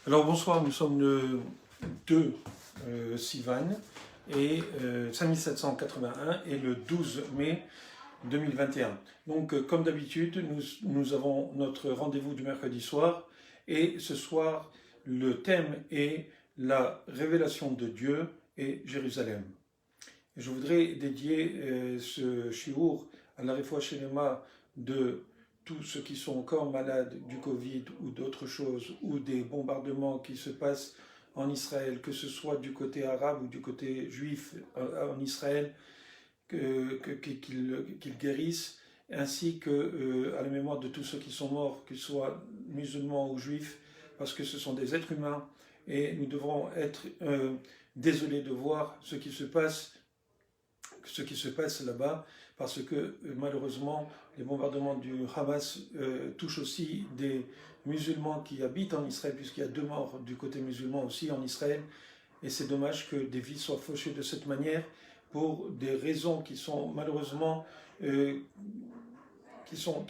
Alors bonsoir, nous sommes le 2 Sivan et 5781 et le 12 mai 2021. Donc comme d'habitude, nous avons notre rendez-vous du mercredi soir et ce soir le thème est la révélation de Dieu et Jérusalem. Et je voudrais dédier ce shiur à la Refoua Shelema de tous ceux qui sont encore malades du Covid ou d'autres choses, ou des bombardements qui se passent en Israël, que ce soit du côté arabe ou du côté juif en Israël, qu'ils guérissent, ainsi qu'à la mémoire de tous ceux qui sont morts, qu'ils soient musulmans ou juifs, parce que ce sont des êtres humains, et nous devrons être désolés de voir ce qui se passe là-bas, parce que malheureusement, les bombardements du Hamas touchent aussi des musulmans qui habitent en Israël, puisqu'il y a 2 morts du côté musulman aussi en Israël, et c'est dommage que des vies soient fauchées de cette manière, pour des raisons qui sont malheureusement qui sont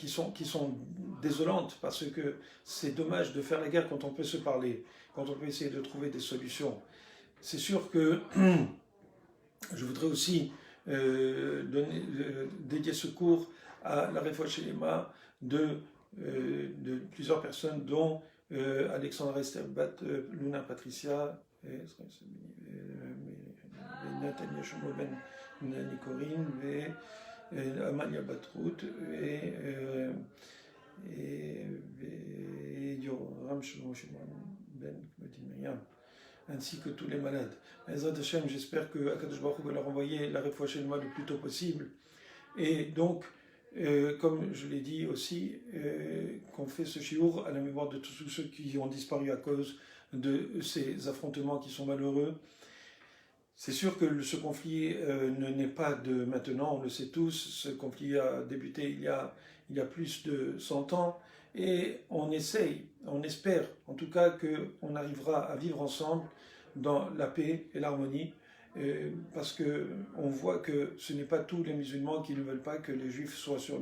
désolantes, parce que c'est dommage de faire la guerre quand on peut se parler, quand on peut essayer de trouver des solutions. C'est sûr que je voudrais aussi dédier ce cours à la Refoua Shelema de plusieurs personnes, dont Alexandra Esterbat, Luna Patricia, Nathalie Shomoben Nicorin, Amalia Batrout, et Yoram Shimon Ben Miriam, ainsi que tous les malades. Ezrat Hashem, j'espère que Akadosh Baruch Hu va leur envoyer la Refoua Shelema le plus tôt possible. Et donc, comme je l'ai dit aussi, qu'on fait ce shiur à la mémoire de tous ceux qui ont disparu à cause de ces affrontements qui sont malheureux. C'est sûr que ce conflit n'est pas de maintenant, on le sait tous. Ce conflit a débuté il y a plus de 100 ans, et on espère en tout cas qu'on arrivera à vivre ensemble dans la paix et l'harmonie, parce qu'on voit que ce n'est pas tous les musulmans qui ne veulent pas que les juifs soient sur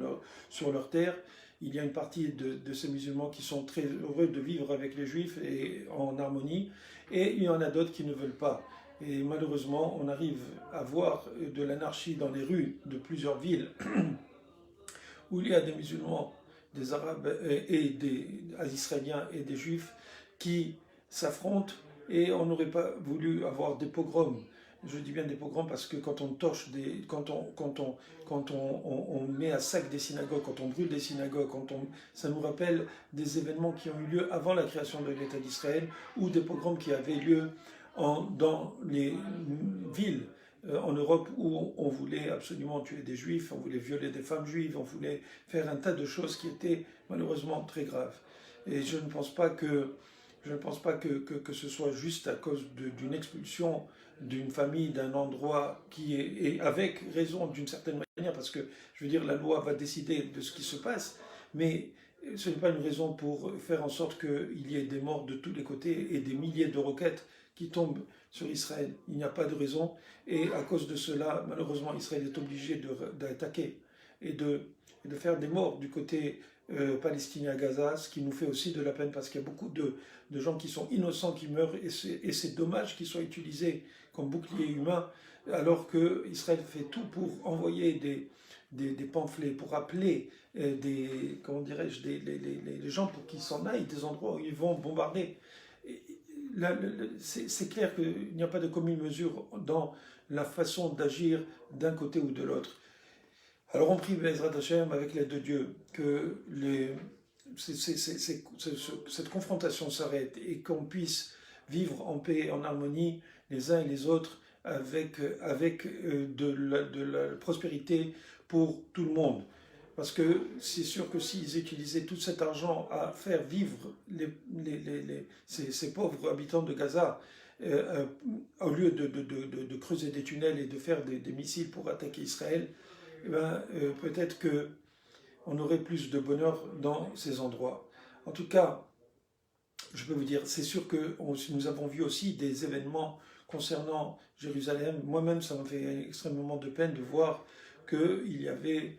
leur terre. Il y a une partie de ces musulmans qui sont très heureux de vivre avec les juifs et en harmonie, et il y en a d'autres qui ne veulent pas. Et malheureusement, on arrive à voir de l'anarchie dans les rues de plusieurs villes où il y a des musulmans, des arabes et des israéliens et des juifs qui s'affrontent, et on n'aurait pas voulu avoir des pogroms. Je dis bien des pogroms parce que quand on torche quand on met à sac des synagogues, quand on brûle des synagogues, ça nous rappelle des événements qui ont eu lieu avant la création de l'État d'Israël, ou des pogroms qui avaient lieu dans les villes en Europe où on voulait absolument tuer des juifs, on voulait violer des femmes juives, on voulait faire un tas de choses qui étaient malheureusement très graves. Et je ne pense pas que ce soit juste à cause d'une expulsion d'une famille, d'un endroit qui est avec raison d'une certaine manière, parce que je veux dire, la loi va décider de ce qui se passe, mais ce n'est pas une raison pour faire en sorte qu'il y ait des morts de tous les côtés et des milliers de roquettes qui tombent sur Israël. Il n'y a pas de raison, et à cause de cela, malheureusement, Israël est obligé d'attaquer et de faire des morts du côté palestinien à Gaza, ce qui nous fait aussi de la peine, parce qu'il y a beaucoup de gens qui sont innocents qui meurent, et c'est dommage qu'ils soient utilisés comme bouclier humain, alors que Israël fait tout pour envoyer des pamphlets, pour appeler les gens pour qu'ils s'en aillent des endroits où ils vont bombarder. C'est clair qu'il n'y a pas de commune mesure dans la façon d'agir d'un côté ou de l'autre. Alors on prie Bezrat Hashem, avec l'aide de Dieu, que cette confrontation s'arrête et qu'on puisse vivre en paix et en harmonie les uns et les autres, avec de la prospérité pour tout le monde. Parce que c'est sûr que s'ils utilisaient tout cet argent à faire vivre ces pauvres habitants de Gaza, au lieu de creuser des tunnels et de faire des missiles pour attaquer Israël, peut-être qu'on aurait plus de bonheur dans ces endroits. En tout cas, je peux vous dire, c'est sûr que nous avons vu aussi des événements concernant Jérusalem. Moi-même, ça m'a fait extrêmement de peine de voir qu'il y avait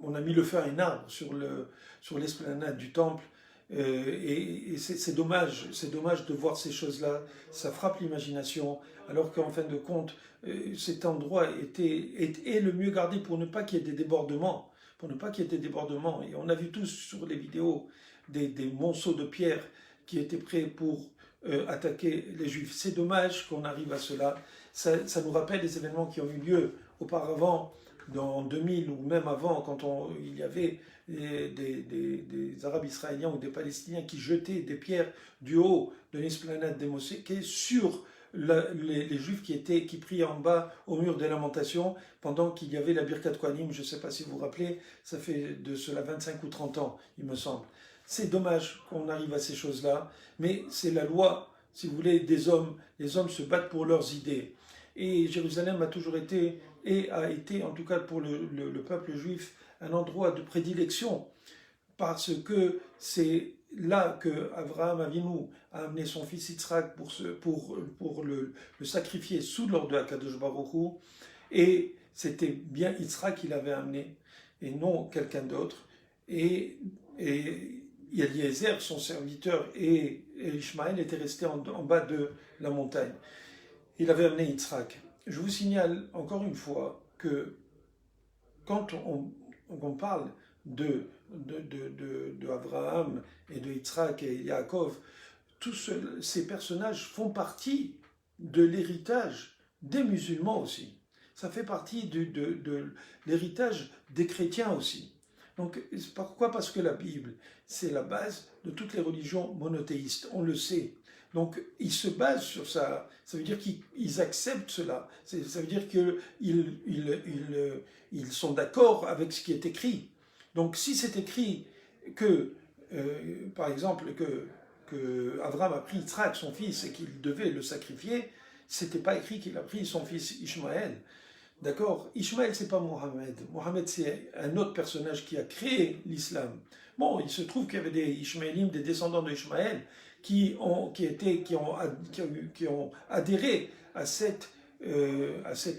on a mis le feu à un arbre sur l'esplanade du temple, Et c'est dommage de voir ces choses-là, ça frappe l'imagination, alors qu'en fin de compte, cet endroit est le mieux gardé pour ne pas qu'il y ait des débordements, Et on a vu tous sur les vidéos des monceaux de pierre qui étaient prêts pour attaquer les Juifs. C'est dommage qu'on arrive à cela. Ça nous rappelle des événements qui ont eu lieu auparavant, dans 2000 ou même avant, quand il y avait des Arabes israéliens ou des Palestiniens qui jetaient des pierres du haut de l'esplanade des mosquées sur les Juifs qui priaient en bas au mur des lamentations pendant qu'il y avait la Birkat Kohanim. Je ne sais pas si vous vous rappelez, ça fait de cela 25 ou 30 ans, il me semble. C'est dommage qu'on arrive à ces choses-là, mais c'est la loi, si vous voulez, des hommes. Les hommes se battent pour leurs idées. Et Jérusalem a toujours été, et a été en tout cas pour le peuple juif, un endroit de prédilection, parce que c'est là que Abraham Avinu a amené son fils Yitzhak pour le sacrifier sous l'ordre de Akadosh Baruch Hu, et c'était bien Yitzhak qui l'avait amené, et non quelqu'un d'autre. Et Eliezer, son serviteur, et Ishmaël étaient restés en bas de la montagne. Il avait amené Yitzhak. Je vous signale encore une fois que quand on parle de Abraham et de Yitzhak et Yaakov, tous ces personnages font partie de l'héritage des musulmans aussi. Ça fait partie de l'héritage des chrétiens aussi. Donc, pourquoi? Parce que la Bible, c'est la base de toutes les religions monothéistes, on le sait. Donc, ils se basent sur ça. Ça veut dire qu'ils acceptent cela. Ça veut dire qu'ils sont d'accord avec ce qui est écrit. Donc, si c'est écrit que, par exemple, que Abraham a pris Yitzhak, son fils, et qu'il devait le sacrifier, c'était pas écrit qu'il a pris son fils Ishmaël. D'accord? Ishmaël, c'est pas Mohammed. Mohammed, c'est un autre personnage qui a créé l'islam. Bon, il se trouve qu'il y avait des Ishmaélim, des descendants de Ishmaël, qui ont adhéré à cette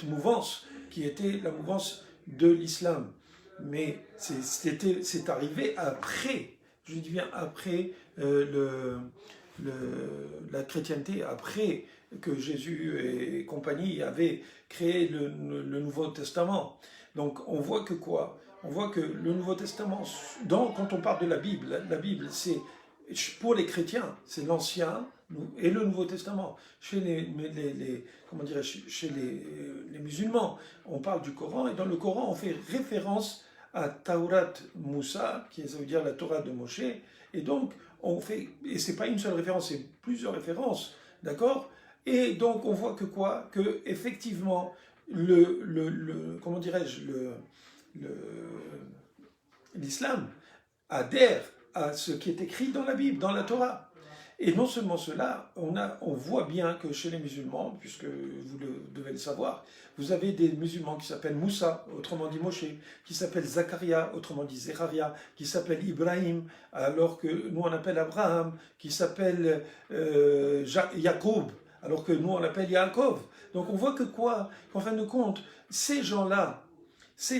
mouvance, qui était la mouvance de l'islam. Mais c'est arrivé après, je dis bien après la chrétienté, après que Jésus et compagnie avaient créé le Nouveau Testament. Donc on voit que quoi? On voit que le Nouveau Testament, quand on parle de la Bible, c'est pour les chrétiens, c'est l'Ancien et le Nouveau Testament. Chez les musulmans, on parle du Coran, et dans le Coran, on fait référence à Taurat Moussa, qui veut dire la Torah de Moshe, et donc et c'est pas une seule référence, c'est plusieurs références, d'accord? Et donc on voit que quoi? Que effectivement, l'islam adhère à ce qui est écrit dans la Bible, dans la Torah. Et non seulement cela, on voit bien que chez les musulmans, puisque vous devez le savoir, vous avez des musulmans qui s'appellent Moussa, autrement dit Moshe, qui s'appellent Zacharia, autrement dit Zecharia, qui s'appellent Ibrahim, alors que nous on appelle Abraham, qui s'appelle Jacob, alors que nous on l'appelle Yaakov. Donc on voit que quoi? Qu'en fin de compte, ces gens-là, ces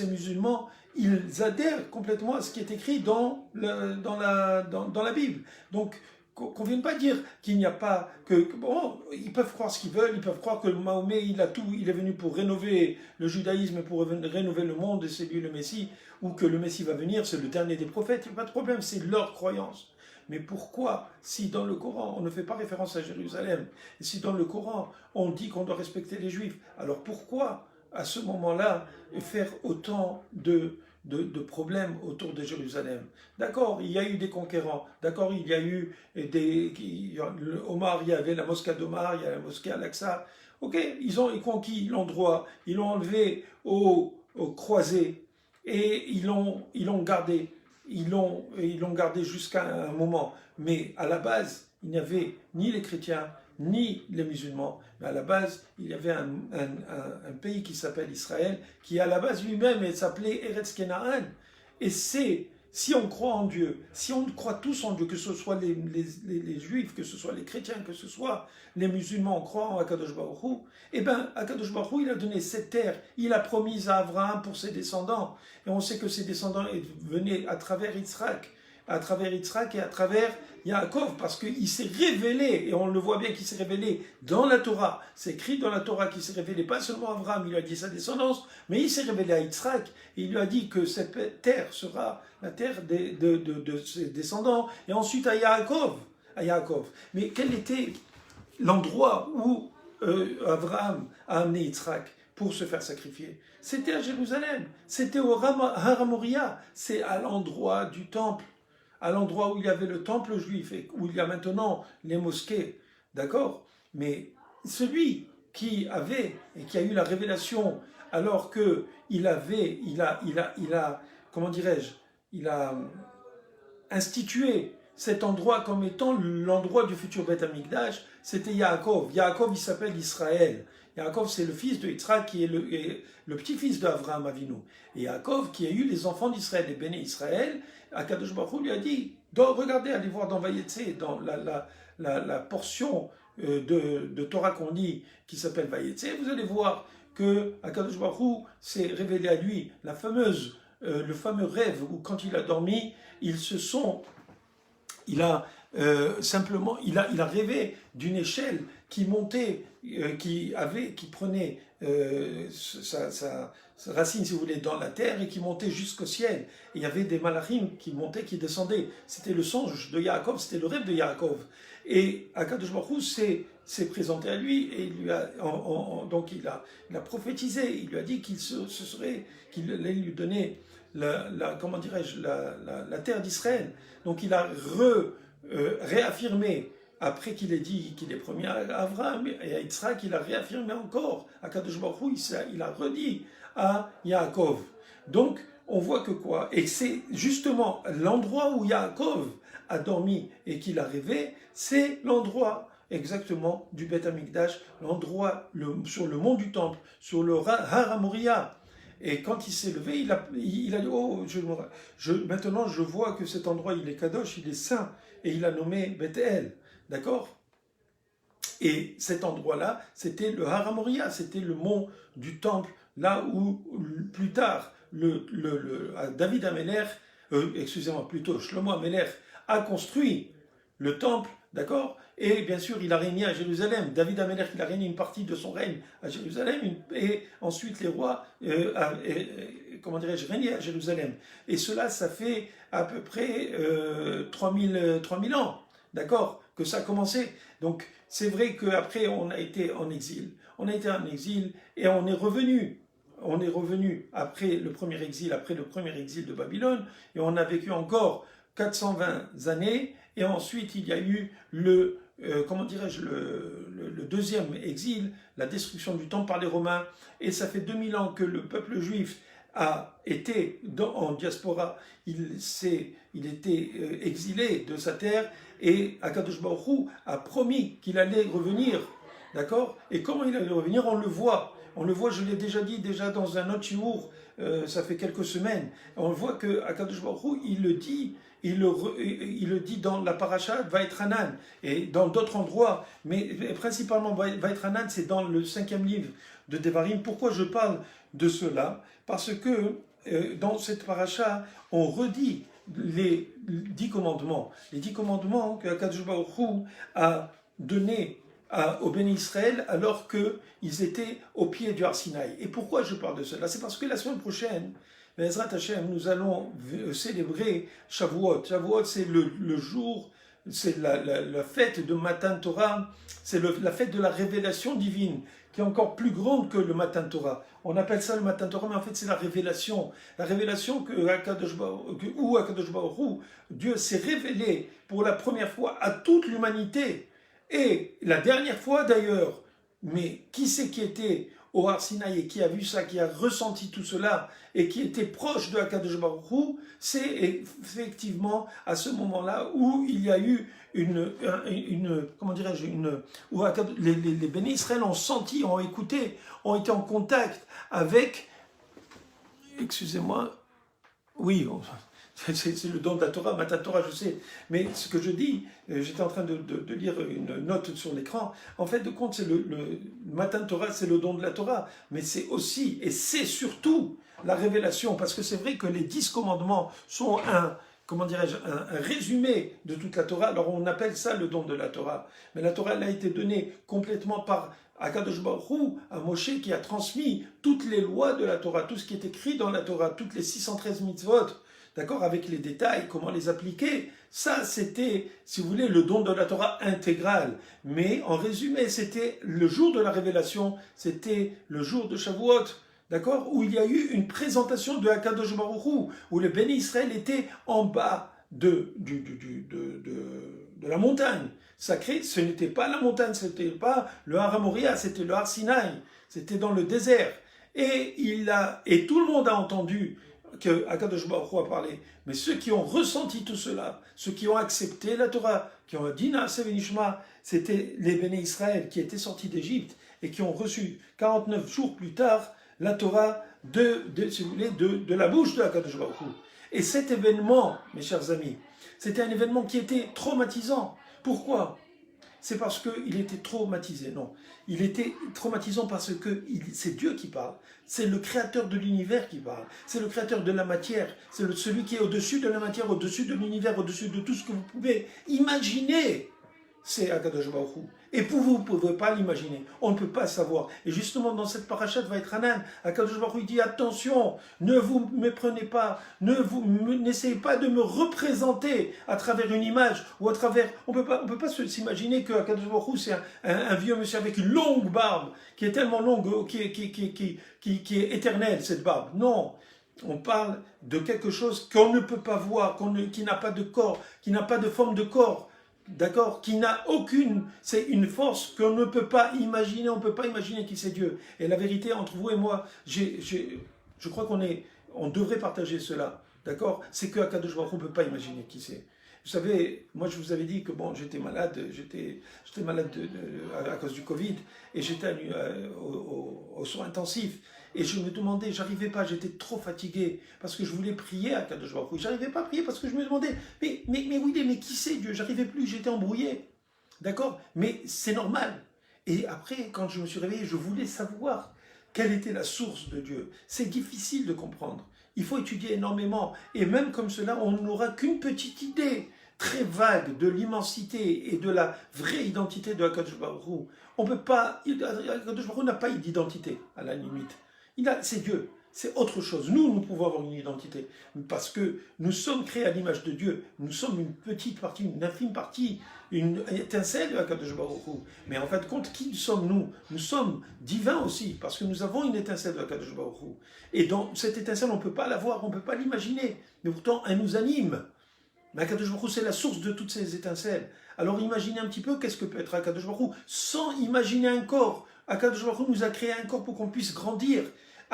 musulmans, ils adhèrent complètement à ce qui est écrit dans la Bible. Donc, qu'on ne vienne pas dire qu'il n'y a pas bon, ils peuvent croire ce qu'ils veulent, ils peuvent croire que Mahomet, il est venu pour rénover le judaïsme, pour rénover le monde, et c'est lui le Messie, ou que le Messie va venir, c'est le dernier des prophètes, il n'y a pas de problème, c'est leur croyance. Mais pourquoi, si dans le Coran, on ne fait pas référence à Jérusalem, et si dans le Coran, on dit qu'on doit respecter les Juifs, alors pourquoi à ce moment-là, faire autant de problèmes autour de Jérusalem? D'accord, il y a eu des conquérants, d'accord, il y a eu Omar, il y avait la mosquée d'Omar, il y a la mosquée Al-Aqsa. Ok, ils ont conquis l'endroit, ils l'ont enlevé aux croisés, et ils l'ont gardé. Ils l'ont gardé jusqu'à un moment. Mais à la base, il n'y avait ni les chrétiens, ni les musulmans. Mais à la base, il y avait un pays qui s'appelle Israël, qui à la base lui-même s'appelait Eretz Kenaan. Et si on croit en Dieu, si on croit tous en Dieu, que ce soit les juifs, que ce soit les chrétiens, que ce soit les musulmans, on croit en Akadosh Baruch Hu, eh bien, Akadosh Baruch Hu, il a donné cette terre, il a promis à Abraham pour ses descendants. Et on sait que ses descendants venaient à travers Yitzhak. à travers Yitzhak et à travers Yaakov, parce qu'il s'est révélé, et on le voit bien qu'il s'est révélé dans la Torah. C'est écrit dans la Torah qu'il s'est révélé, pas seulement à Abraham, il lui a dit sa descendance, mais il s'est révélé à Yitzhak, et il lui a dit que cette terre sera la terre de ses descendants, et ensuite à Yaakov. Mais quel était l'endroit où Abraham a amené Yitzhak pour se faire sacrifier? C'était à Jérusalem, c'était au Har Moriah, c'est à l'endroit du temple, à l'endroit où il y avait le temple juif et où il y a maintenant les mosquées, d'accord? Mais celui qui avait et qui a eu la révélation alors que il a, comment dirais-je, il a institué cet endroit comme étant l'endroit du futur Beth Amikdash, c'était Yaakov. Yaakov, il s'appelle Israël. Yaakov, c'est le fils de Yitzhak qui est le petit-fils d'Avraham Avinu. Et Yaakov, qui a eu les enfants d'Israël, les béné Israël, Akadosh Baruch Hu lui a dit, regardez, allez voir dans Vayetse, dans la portion de Torah qu'on lit, qui s'appelle Vayetse, vous allez voir que Akadosh Baruch Hu s'est révélé à lui le fameux rêve où quand il a dormi, il a rêvé d'une échelle qui montait, qui prenait sa racine, si vous voulez, dans la terre et qui montait jusqu'au ciel. Et il y avait des malachim qui montaient, qui descendaient. C'était le songe de Yaakov, c'était le rêve de Yaakov. Et Akadosh Baruch Hu s'est présenté à lui et il lui a, donc il a prophétisé. Il lui a dit qu'il allait lui donner comment dirais-je, la terre d'Israël. Donc il a réaffirmé, après qu'il ait dit qu'il est promis à Abraham et à Yitzhak, il a réaffirmé encore à Kadosh Baruch Hu, il a redit à Yaakov. Donc on voit que quoi? Et c'est justement l'endroit où Yaakov a dormi et qu'il a rêvé, c'est l'endroit exactement du Beth Amikdash, l'endroit sur le mont du Temple, sur le Har Moriah. Et quand il s'est levé, il a dit, oh, maintenant je vois que cet endroit, il est kadosh, il est saint, et il a nommé Bethel, d'accord? Et cet endroit-là, c'était le Har Moriah, c'était le mont du temple, là où plus tard, David Améler, plutôt Shlomo Améler, a construit le temple, d'accord? Et bien sûr, il a régné à Jérusalem. David Améler, il a régné une partie de son règne à Jérusalem, et ensuite les rois, régnaient à Jérusalem. Et cela, ça fait à peu près 3000 ans, d'accord, que ça a commencé. Donc, c'est vrai qu'après, on a été en exil. On a été en exil et on est revenu. On est revenu après le premier exil de Babylone, et on a vécu encore 420 années, et ensuite il y a eu le deuxième exil, la destruction du temple par les Romains, et ça fait 2000 ans que le peuple juif a été en diaspora, il était exilé de sa terre, et Akadosh Baruch Hu a promis qu'il allait revenir, d'accord? Et comment il allait revenir? On le voit, je l'ai déjà dit dans un autre shiur, ça fait quelques semaines, on voit que Akadosh Baruch Hu, il le dit dans la paracha Vaïtranan et dans d'autres endroits, mais principalement Vaïtranan, c'est dans le 5e livre de Devarim. Pourquoi je parle de cela? Parce que dans cette paracha, on redit les 10 commandements. Les 10 commandements que Akadosh Baruch Hu a donnés au Béni Israël alors qu'ils étaient au pied du Har Sinaï. Et pourquoi je parle de cela? C'est parce que la semaine prochaine, Be'ezrat Hashem, nous allons célébrer Shavuot. Shavuot, c'est le jour, c'est la fête de Matan Torah, c'est la fête de la révélation divine, qui est encore plus grande que le Matan Torah. On appelle ça le Matan Torah, mais en fait c'est la révélation où Akadosh Baruch Hu, Dieu s'est révélé pour la première fois à toute l'humanité, et la dernière fois d'ailleurs. Mais qui c'est qui était au Har Sinaï et qui a vu ça, qui a ressenti tout cela et qui était proche de Akadosh Baruch Hu? C'est effectivement à ce moment-là où il y a eu où les bénis Israël ont senti, ont écouté, ont été en contact avec, excusez-moi, oui, c'est le don de la Torah, Matan Torah, je sais, mais ce que je dis, j'étais en train de lire une note sur l'écran, en fait de compte, c'est le Matan Torah, c'est le don de la Torah, mais c'est aussi, et c'est surtout la révélation, parce que c'est vrai que les 10 commandements sont comment dirais-je, un résumé de toute la Torah. Alors on appelle ça le don de la Torah. Mais la Torah, elle a été donnée complètement par Akadosh Baruch Hu, à Moshe, qui a transmis toutes les lois de la Torah, tout ce qui est écrit dans la Torah, toutes les 613 mitzvot, d'accord, avec les détails, comment les appliquer. Ça, c'était, si vous voulez, le don de la Torah intégral. Mais en résumé, c'était le jour de la révélation, c'était le jour de Shavuot, d'accord, où il y a eu une présentation de Akadosh Baruch Hu, où le Béni Israël était en bas de la montagne sacrée. Ce n'était pas la montagne, ce n'était pas le Har Moria, c'était le Har Sinaï, c'était dans le désert. Et tout le monde a entendu que Akadosh Baruch Hu a parlé. Mais ceux qui ont ressenti tout cela, ceux qui ont accepté la Torah, qui ont dit Naaseh Venishma, c'était les Béné Israël qui étaient sortis d'Égypte et qui ont reçu 49 jours plus tard la Torah si vous voulez, de la bouche de Akadosh Baruch Hu. Et cet événement, mes chers amis, c'était un événement qui était traumatisant. Pourquoi? C'est parce qu'il était traumatisé. Non, il était traumatisant parce que c'est Dieu qui parle. C'est le créateur de l'univers qui parle. C'est le créateur de la matière. C'est celui qui est au-dessus de la matière, au-dessus de l'univers, au-dessus de tout ce que vous pouvez imaginer. C'est Akadosh Baruch Hu. Et vous ne pouvez pas l'imaginer. On ne peut pas savoir. Et justement, dans cette parachat Vaïtranan, Akadosh Baruch Hu dit attention, ne vous méprenez pas, n'essayez pas de me représenter à travers une image ou à travers. On peut pas s'imaginer que Akadosh Baruch Hu c'est un vieux monsieur avec une longue barbe qui est tellement longue, qui est éternelle cette barbe. Non. On parle de quelque chose qu'on ne peut pas voir, qui n'a pas de corps, qui n'a pas de forme de corps. D'accord, qui n'a aucune, c'est une force qu'on ne peut pas imaginer, on ne peut pas imaginer qui c'est Dieu. Et la vérité entre vous et moi, je crois on devrait partager cela, d'accord. C'est que Akadosh Baruch Hu ne peut pas imaginer qui c'est. Vous savez, moi je vous avais dit que bon, j'étais malade à cause du Covid et j'étais aux soins intensifs. Et je me demandais, j'arrivais pas, j'étais trop fatigué parce que je voulais prier à Akadosh Baruch Hu. J'arrivais pas à prier parce que je me demandais, mais qui c'est Dieu? J'arrivais plus, j'étais embrouillé. D'accord? Mais c'est normal. Et après, quand je me suis réveillé, je voulais savoir quelle était la source de Dieu. C'est difficile de comprendre. Il faut étudier énormément. Et même comme cela, on n'aura qu'une petite idée très vague de l'immensité et de la vraie identité de Akadosh Baruch Hu. On peut pas, Akadosh Baruch Hu n'a pas d'identité, à la limite. C'est Dieu, c'est autre chose. Nous pouvons avoir une identité, parce que nous sommes créés à l'image de Dieu. Nous sommes une petite partie, une infime partie, une étincelle de Akadosh Baruch Hu. Mais en fin de compte, qui sommes-nous? Nous sommes divins aussi, parce que nous avons une étincelle de Akadosh Baruch Hu. Et dans cette étincelle, on ne peut pas la voir, on ne peut pas l'imaginer. Mais pourtant, elle nous anime. Mais Akadosh Baruch Hu, c'est la source de toutes ces étincelles. Alors imaginez un petit peu qu'est-ce que peut être Akadosh Baruch Hu, sans imaginer un corps. Akadosh Baruch Hu nous a créé un corps pour qu'on puisse grandir.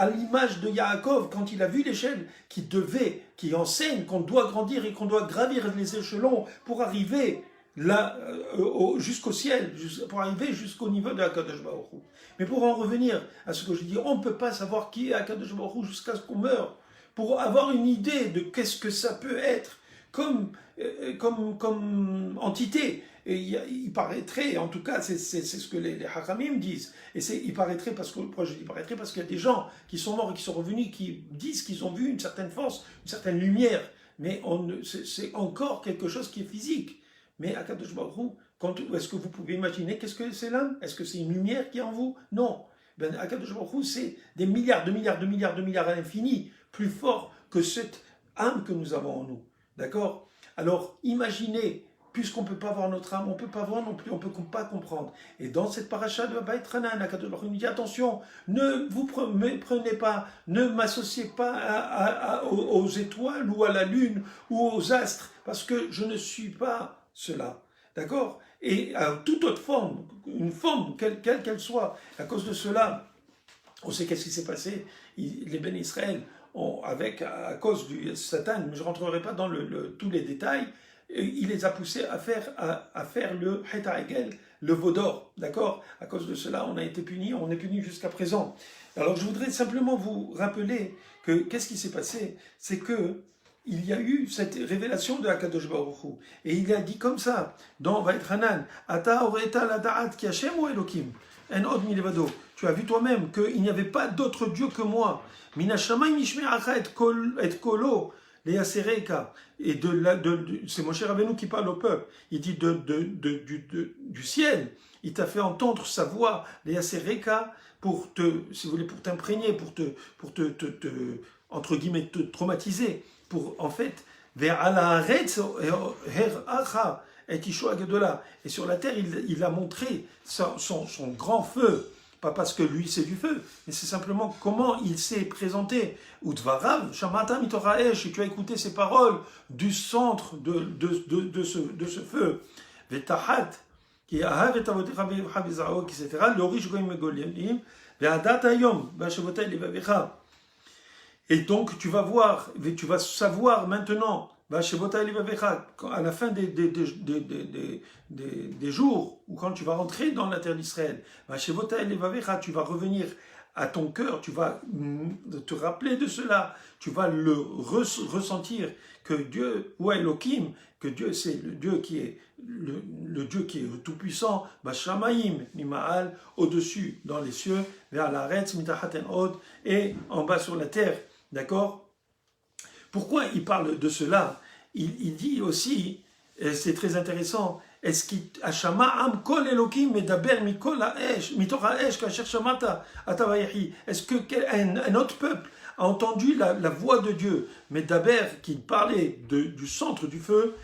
À l'image de Yaakov, quand il a vu l'échelle qui enseigne qu'on doit grandir et qu'on doit gravir les échelons pour arriver là, jusqu'au ciel, pour arriver jusqu'au niveau de Akadosh Baruch Hu. Mais pour en revenir à ce que je dis, on ne peut pas savoir qui est Akadosh Baruch Hu jusqu'à ce qu'on meure. Pour avoir une idée de qu'est-ce que ça peut être comme entité. Et il paraîtrait, en tout cas, c'est ce que les Hakamim disent. Et il paraîtrait, pourquoi je dis paraîtrait? Parce qu'il y a des gens qui sont morts et qui sont revenus, qui disent qu'ils ont vu une certaine force, une certaine lumière. Mais c'est encore quelque chose qui est physique. Mais Akadosh Baruch Hu, est-ce que vous pouvez imaginer qu'est-ce que c'est l'âme? Est-ce que c'est une lumière qui est en vous? Non. Akadosh Baruch Hu, c'est des milliards à l'infini, plus fort que cette âme que nous avons en nous. D'accord? Alors, imaginez, puisqu'on ne peut pas voir notre âme, on ne peut pas voir non plus, on ne peut pas comprendre. Et dans cette paracha de Vaïtranan, Akadosh Baruch Hu nous dit attention, ne vous méprenez pas, ne m'associez pas aux étoiles ou à la lune ou aux astres, parce que je ne suis pas cela. D'accord? Et à toute autre forme, une forme, quelle qu'elle soit, à cause de cela, on sait qu'est-ce qui s'est passé. Les Béné Israël, à cause du Satan, mais je ne rentrerai pas dans tous les détails, il les a poussés à faire le Heta Egel, le veau d'or, d'accord? À cause de cela, on a été punis, on est punis jusqu'à présent. Alors je voudrais simplement vous rappeler que qu'est-ce qui s'est passé? C'est que il y a eu cette révélation de Akadosh Baruch Hu, et il a dit comme ça, dans Vaïtranan, Ata oreta la da'at ki Hashem ou Elokim, en od milevado. Tu as vu toi-même qu'il n'y avait pas d'autre Dieu que moi. Minashamayim nishme'acha et kolo, les Asereka, et c'est Moshe Rabbeinu qui parle au peuple, il dit du ciel, il t'a fait entendre sa voix, les Asereka, pour si vous voulez, pour t'imprégner, pour entre guillemets, te traumatiser, pour en fait, vers Alaharetz, et sur la terre, il a montré son grand feu. Pas parce que lui c'est du feu, mais c'est simplement comment il s'est présenté. Udvarav, Shamata Mitoraesh, et tu as écouté ces paroles du centre de ce feu. Vetahat, qui a etc. L'orish goyim megolim, ve'adat ayom, ba'shavotay levavecha. Et donc tu vas voir, tu vas savoir maintenant, à la fin des jours, ou quand tu vas rentrer dans la terre d'Israël, tu vas revenir à ton cœur, tu vas te rappeler de cela, tu vas le ressentir, que Dieu, ou Elohim, que Dieu c'est le Dieu qui est le Dieu qui est tout-puissant, Bashamaim, Mima'al, au-dessus dans les cieux, vers la Retz, Mitahaten Od, et en bas sur la terre. D'accord? Pourquoi il parle de cela? Il dit aussi, et c'est très intéressant, est-ce qu'il est-ce qu'un autre peuple a entendu la voix de Dieu, Medaber, qui parlait du centre du feu,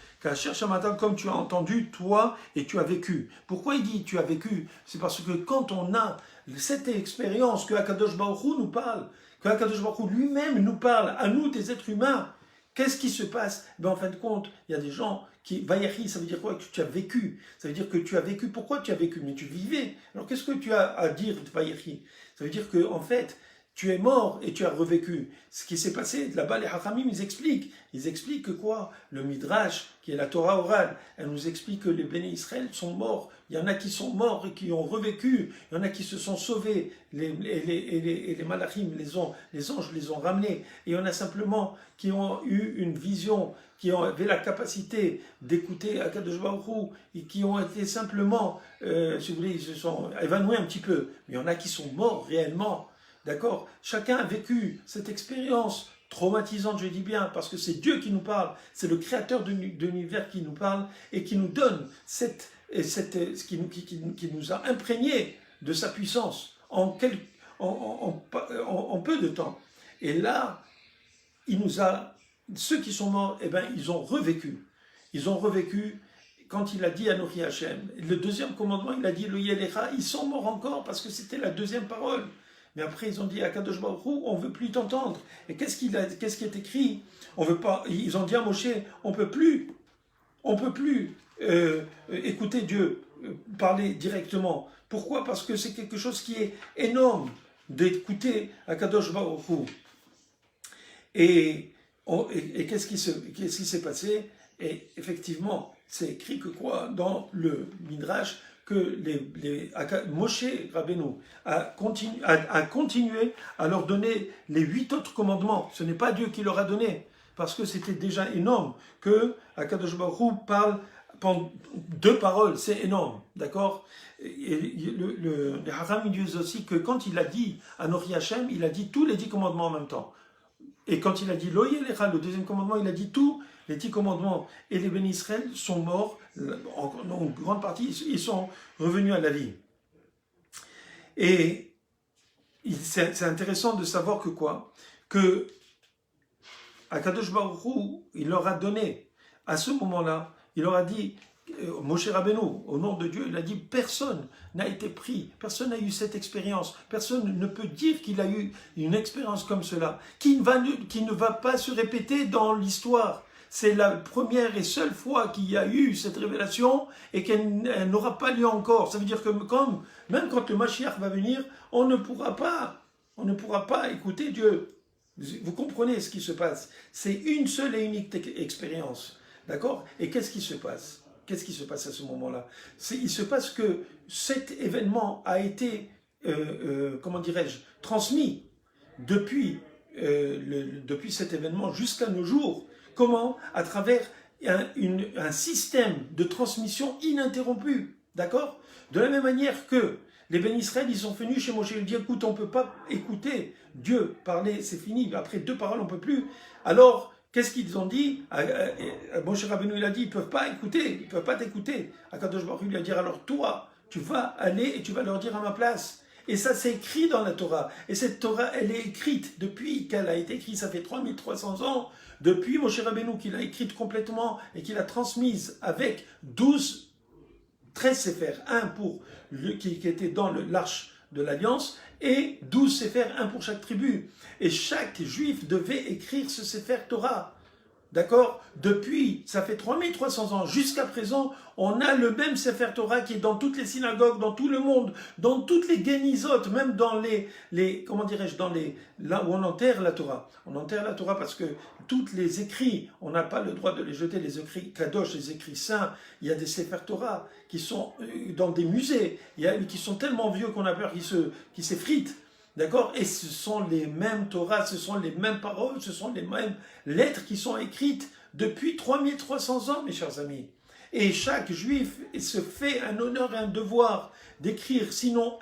comme tu as entendu, toi, et tu as vécu. Pourquoi il dit tu as vécu? C'est parce que quand on a cette expérience que Akadosh Baruch Hu nous parle, que Akadosh Baruch Hu lui-même nous parle, à nous des êtres humains, qu'est-ce qui se passe? En fin de compte, il y a des gens qui... Vayachi, ça veut dire quoi? Que tu as vécu. Ça veut dire que tu as vécu. Pourquoi tu as vécu? Mais tu vivais. Alors qu'est-ce que tu as à dire de Vayachi? Ça veut dire que, en fait, tu es mort et tu as revécu. Ce qui s'est passé, là-bas, les Hachamim, ils expliquent. Ils expliquent que quoi? Le Midrash, qui est la Torah orale, elle nous explique que les Béné Israël sont morts. Il y en a qui sont morts et qui ont revécu. Il y en a qui se sont sauvés. Les malachim, les anges les ont ramenés. Et il y en a simplement qui ont eu une vision, qui avaient la capacité d'écouter Akadosh Baruch Hu et qui ont été simplement, si vous voulez, ils se sont évanouis un petit peu. Mais il y en a qui sont morts réellement. D'accord? Chacun a vécu cette expérience traumatisante, je dis bien, parce que c'est Dieu qui nous parle, c'est le créateur de l'univers qui nous parle et qui nous donne qui nous a imprégnés de sa puissance en peu de temps. Et là, ceux qui sont morts, eh ben, ils ont revécu. Ils ont revécu quand il a dit à Anochi Hashem. Le deuxième commandement, il a dit le Yelecha, ils sont morts encore parce que c'était la deuxième parole. Mais après, ils ont dit à Kadosh Baruch Hu, on ne veut plus t'entendre. Et qu'est-ce qui est écrit? On veut pas. Ils ont dit à Moshe, on peut plus écouter Dieu parler directement. Pourquoi? Parce que c'est quelque chose qui est énorme d'écouter à Kadosh Baruch Hu. Et qu'est-ce qui s'est passé? Et effectivement, c'est écrit que quoi? Dans le Midrash, que Moshe Rabbeinu a continué à leur donner les 8 autres commandements. Ce n'est pas Dieu qui leur a donné, parce que c'était déjà énorme que Akadosh Baruch Hu parle pendant 2 paroles, c'est énorme, d'accord? Et les Haram disent aussi que quand il a dit à Anochi Hashem, il a dit tous les 10 commandements en même temps. Et quand il a dit Lo Yelecha, le deuxième commandement, il a dit tous les 10 commandements. Et les Béné Israël sont morts, en grande partie, ils sont revenus à la vie. Et c'est intéressant de savoir que quoi? Que Akadosh Baruch Hu, il leur a donné, à ce moment-là, il leur a dit, Moshe Rabbeinu, au nom de Dieu, il a dit, personne n'a été pris, personne n'a eu cette expérience, personne ne peut dire qu'il a eu une expérience comme cela, qui ne va pas se répéter dans l'histoire. C'est la première et seule fois qu'il y a eu cette révélation et qu'elle n'aura pas lieu encore. Ça veut dire que même quand le Mashiach va venir, on ne pourra pas écouter Dieu. Vous comprenez ce qui se passe? C'est une seule et unique expérience. D'accord? Et qu'est-ce qui se passe? Qu'est-ce qui se passe à ce moment-là? Il se passe que cet événement a été, comment dirais-je, transmis depuis cet événement jusqu'à nos jours. Comment? À travers un système de transmission ininterrompu. D'accord? De la même manière que les Béné Israël, ils sont venus chez Moshe, ils disent, écoute, on ne peut pas écouter Dieu parler, c'est fini. Après 2 paroles, on ne peut plus. Alors, qu'est-ce qu'ils ont dit? Moshe Rabbeinu, il a dit, ils ne peuvent pas écouter, ils ne peuvent pas t'écouter. Akadosh Baruch Hu lui a dit, alors toi, tu vas aller et tu vas leur dire à ma place. Et ça, c'est écrit dans la Torah. Et cette Torah, elle est écrite depuis qu'elle a été écrite, ça fait 3300 ans, depuis Moshe Rabbeinu qu'il a écrite complètement et qu'il a transmise avec 13 séphers, un pour qui était dans l'arche de l'Alliance, et 12 séphers, un pour chaque tribu. Et chaque juif devait écrire ce séfer Torah. D'accord? Depuis, ça fait 3300 ans, jusqu'à présent, on a le même Sefer Torah qui est dans toutes les synagogues, dans tout le monde, dans toutes les guénisotes, même dans comment dirais-je, là où on enterre la Torah. On enterre la Torah parce que tous les écrits, on n'a pas le droit de les jeter, les écrits kadosh, les écrits saints. Il y a des Sefer Torah qui sont dans des musées, qui sont tellement vieux qu'on a peur qu'ils s'effritent. D'accord? Et ce sont les mêmes Torahs, ce sont les mêmes paroles, ce sont les mêmes lettres qui sont écrites depuis 3300 ans, mes chers amis. Et chaque juif se fait un honneur et un devoir d'écrire, sinon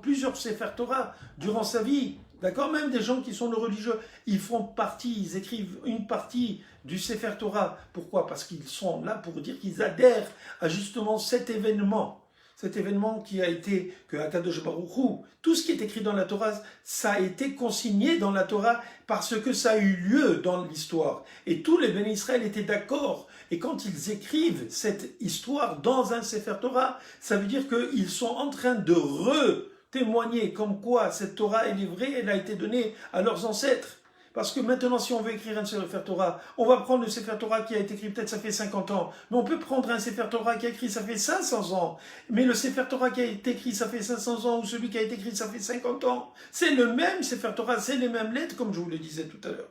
plusieurs Sefer Torah durant sa vie. D'accord? Même des gens qui sont de religieux, ils font partie, ils écrivent une partie du Sefer Torah. Pourquoi? Parce qu'ils sont là pour dire qu'ils adhèrent à justement cet événement. Cet événement qui a été, que Akadosh Baruch Hu, tout ce qui est écrit dans la Torah, ça a été consigné dans la Torah parce que ça a eu lieu dans l'histoire. Et tous les bénis Israël étaient d'accord. Et quand ils écrivent cette histoire dans un Sefer Torah, ça veut dire qu'ils sont en train de témoigner comme quoi cette Torah elle est vraie, elle a été donnée à leurs ancêtres. Parce que maintenant, si on veut écrire un Sefer Torah, on va prendre le Sefer Torah qui a été écrit peut-être ça fait 50 ans. Mais on peut prendre un Sefer Torah qui a écrit ça fait 500 ans. Mais le Sefer Torah qui a été écrit ça fait 500 ans ou celui qui a été écrit ça fait 50 ans, c'est le même Sefer Torah, c'est les mêmes lettres comme je vous le disais tout à l'heure.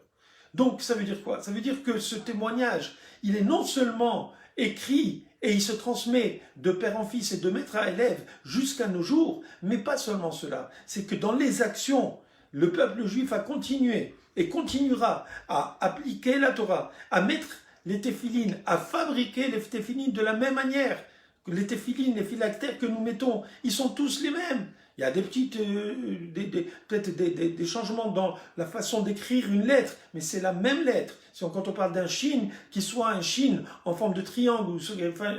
Donc ça veut dire quoi? Ça veut dire que ce témoignage, il est non seulement écrit et il se transmet de père en fils et de maître à élève jusqu'à nos jours, mais pas seulement cela. C'est que dans les actions, le peuple juif a continué et continuera à appliquer la Torah, à mettre les téphilines, à fabriquer les téphilines de la même manière. Les téphilines, les phylactères que nous mettons, ils sont tous les mêmes. Il y a des petites, peut-être des changements dans la façon d'écrire une lettre, mais c'est la même lettre. Quand on parle d'un shin, qui soit un shin en forme de triangle, ou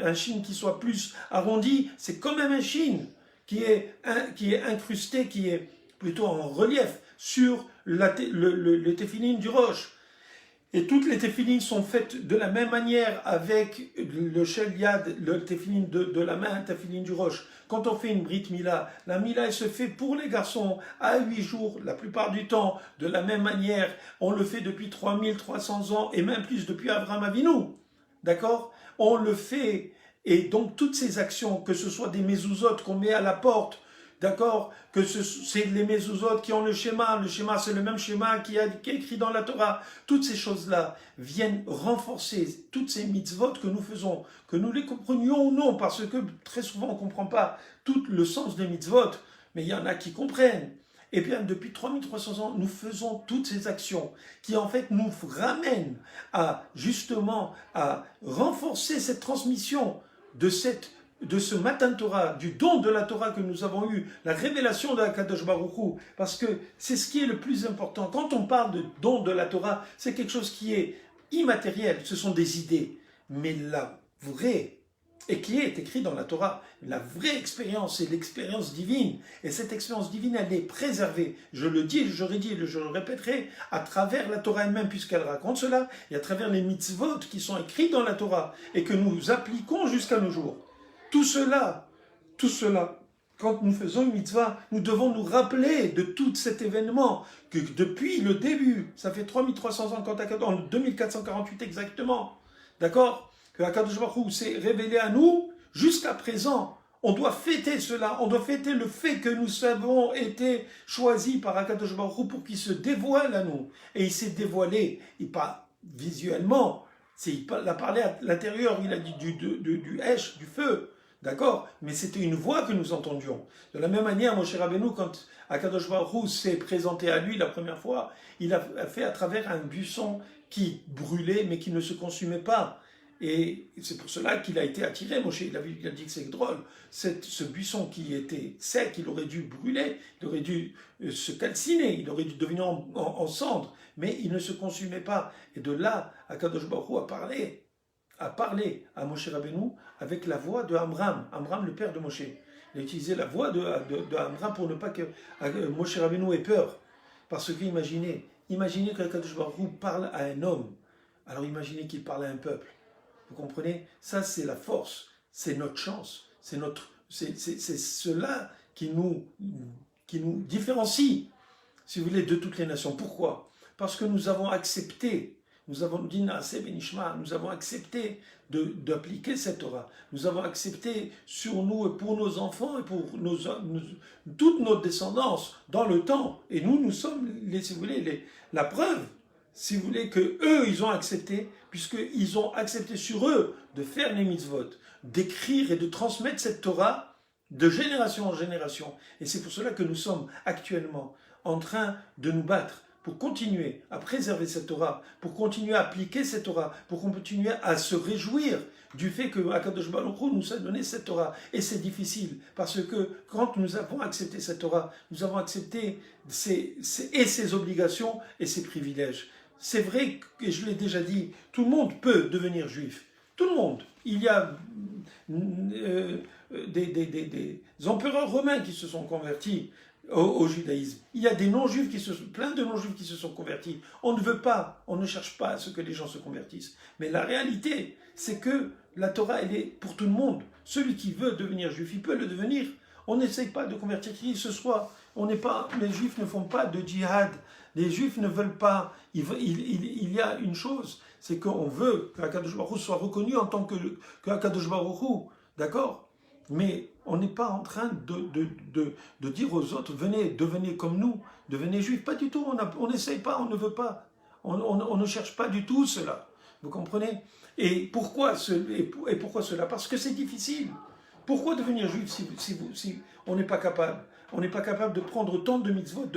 un shin qui soit plus arrondi, c'est quand même un shin qui est incrusté, qui est plutôt en relief sur le téphilin du roche. Et toutes les téphilines sont faites de la même manière avec le shel yad, le téphilin de la main, le téphilin du roche. Quand on fait une brit mila, la mila elle se fait pour les garçons à 8 jours, la plupart du temps, de la même manière. On le fait depuis 3300 ans et même plus depuis Abraham Avinu. D'accord? On le fait. Et donc toutes ces actions, que ce soit des mezuzot qu'on met à la porte, d'accord, que c'est les mezuzot qui ont le schéma c'est le même schéma qui est écrit dans la Torah. Toutes ces choses-là viennent renforcer toutes ces mitzvot que nous faisons, que nous les comprenions ou non, parce que très souvent on ne comprend pas tout le sens des mitzvot, mais il y en a qui comprennent. Et bien depuis 3300 ans, nous faisons toutes ces actions qui en fait nous ramènent justement à renforcer cette transmission de ce matin Torah, du don de la Torah que nous avons eu, la révélation de la Kadosh Baruch Hu, parce que c'est ce qui est le plus important. Quand on parle de don de la Torah, c'est quelque chose qui est immatériel, ce sont des idées. Mais la vraie, et qui est écrit dans la Torah, la vraie expérience, c'est l'expérience divine. Et cette expérience divine, elle est préservée. Je le dis, je le répéterai, à travers la Torah elle-même, puisqu'elle raconte cela, et à travers les mitzvot qui sont écrits dans la Torah, et que nous appliquons jusqu'à nos jours. Tout cela, quand nous faisons une mitzvah, nous devons nous rappeler de tout cet événement, que depuis le début, ça fait 3300 ans, en 2448 exactement, d'accord, que Akadosh Baruch Hu s'est révélé à nous, jusqu'à présent, on doit fêter cela, on doit fêter le fait que nous avons été choisis par Akadosh Baruch Hu pour qu'il se dévoile à nous. Et il s'est dévoilé, et pas visuellement, il a parlé à l'intérieur, il a dit du Hesh, du feu. D'accord? Mais c'était une voix que nous entendions. De la même manière, Moshe Rabbeinu, quand Akadosh Baruch Hu s'est présenté à lui la première fois, il a fait à travers un buisson qui brûlait mais qui ne se consumait pas. Et c'est pour cela qu'il a été attiré, Moshe. Il a dit que c'est drôle. Ce buisson qui était sec, il aurait dû brûler, il aurait dû se calciner, il aurait dû devenir en cendres, mais il ne se consumait pas. Et de là, Akadosh Baruch Hu a parlé à Moshe Rabbeinu avec la voix de Amram, le père de Moshe. Il a utilisé la voix de Amram pour ne pas que Moshe Rabbeinu ait peur. Parce que imaginez qu'Akadosh Baruch Hu parle à un homme. Alors imaginez qu'il parle à un peuple. Vous comprenez? Ça, c'est la force, c'est notre chance, c'est cela qui nous différencie, si vous voulez, de toutes les nations. Pourquoi? Parce que nous avons accepté, nous avons dit Naaseh Benishma, nous avons accepté d'appliquer cette Torah. Nous avons accepté sur nous et pour nos enfants et pour toute notre descendance dans le temps. Et nous sommes, si vous voulez, la preuve, si vous voulez, que eux, ils ont accepté, puisqu'ils ont accepté sur eux de faire les mitzvot, d'écrire et de transmettre cette Torah de génération en génération. Et c'est pour cela que nous sommes actuellement en train de nous battre pour continuer à préserver cette Torah, pour continuer à appliquer cette Torah, pour continuer à se réjouir du fait que Akadosh Baruch Hu nous a donné cette Torah. Et c'est difficile, parce que quand nous avons accepté cette Torah, nous avons accepté ses obligations et ses privilèges. C'est vrai, et je l'ai déjà dit, tout le monde peut devenir juif. Tout le monde. Il y a des empereurs romains qui se sont convertis au judaïsme. Il y a des non-juifs plein de non-juifs qui se sont convertis. On ne veut pas, on ne cherche pas à ce que les gens se convertissent. Mais la réalité, c'est que la Torah, elle est pour tout le monde. Celui qui veut devenir juif, il peut le devenir. On n'essaye pas de convertir qui que ce soit. Les juifs ne font pas de djihad. Les juifs ne veulent pas. Il y a une chose, c'est qu'on veut qu'Akadosh Baruch Hu soit reconnu en tant qu'Akadosh Baruch Hu. D'accord? Mais on n'est pas en train de dire aux autres, venez, devenez comme nous, devenez juifs. Pas du tout, on n'essaye pas, on ne veut pas. On ne cherche pas du tout cela. Vous comprenez? Et pourquoi cela? Parce que c'est difficile. Pourquoi devenir juif si on n'est pas capable? On n'est pas capable de prendre autant de mitzvot,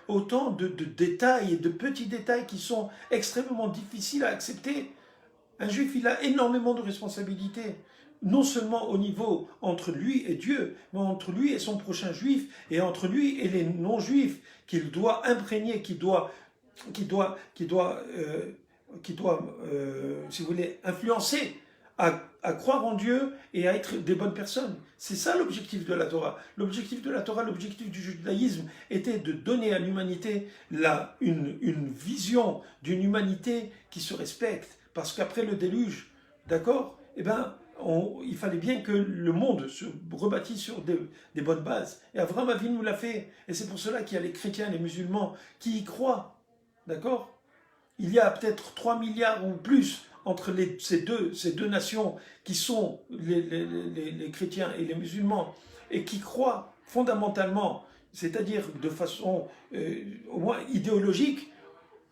autant de détails et de petits détails qui sont extrêmement difficiles à accepter. Un juif, il a énormément de responsabilités. Non seulement au niveau entre lui et Dieu, mais entre lui et son prochain juif, et entre lui et les non-juifs, qu'il doit imprégner, qui doit, si vous voulez, influencer à croire en Dieu et à être des bonnes personnes. C'est ça l'objectif de la Torah. L'objectif de la Torah, l'objectif du judaïsme était de donner à l'humanité une vision d'une humanité qui se respecte. Parce qu'après le déluge, d'accord, il fallait bien que le monde se rebâtisse sur des bonnes bases. Et Avraham Avinu nous l'a fait. Et c'est pour cela qu'il y a les chrétiens, les musulmans qui y croient. D'accord? Il y a peut-être 3 milliards ou plus entre ces deux nations qui sont les chrétiens et les musulmans et qui croient fondamentalement, c'est-à-dire de façon au moins idéologique,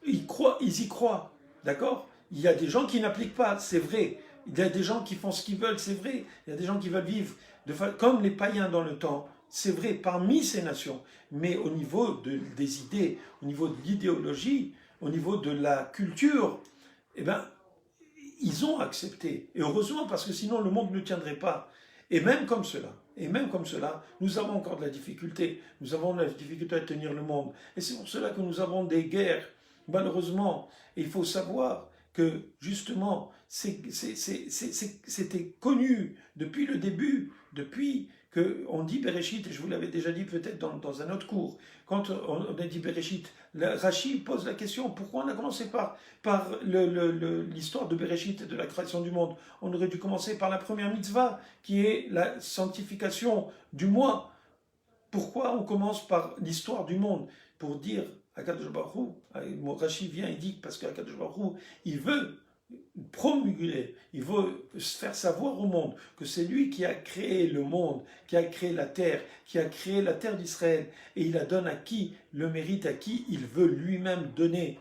ils y croient. D'accord? Il y a des gens qui n'appliquent pas, c'est vrai. Il y a des gens qui font ce qu'ils veulent, c'est vrai. Il y a des gens qui veulent vivre comme les païens dans le temps, c'est vrai, parmi ces nations. Mais au niveau des idées, au niveau de l'idéologie, au niveau de la culture, ils ont accepté. Et heureusement, parce que sinon le monde ne tiendrait pas. Et même comme cela, nous avons encore de la difficulté. Nous avons de la difficulté à tenir le monde. Et c'est pour cela que nous avons des guerres, malheureusement. Et il faut savoir que, justement, c'était connu depuis le début, depuis qu'on dit Bereshit, et je vous l'avais déjà dit peut-être dans un autre cours, quand on a dit Bereshit, Rashi pose la question, pourquoi on a commencé par l'histoire de Bereshit et de la création du monde? On aurait dû commencer par la première mitzvah, qui est la sanctification du moi. Pourquoi on commence par l'histoire du monde? Pour dire, Akadosh Baruch Hu, Rashi vient et dit, parce qu'Akadosh Baruch Hu, il veut promulguer, il veut faire savoir au monde que c'est lui qui a créé le monde, qui a créé la terre d'Israël, et il la donne à qui? Le mérite à qui il veut lui-même donner.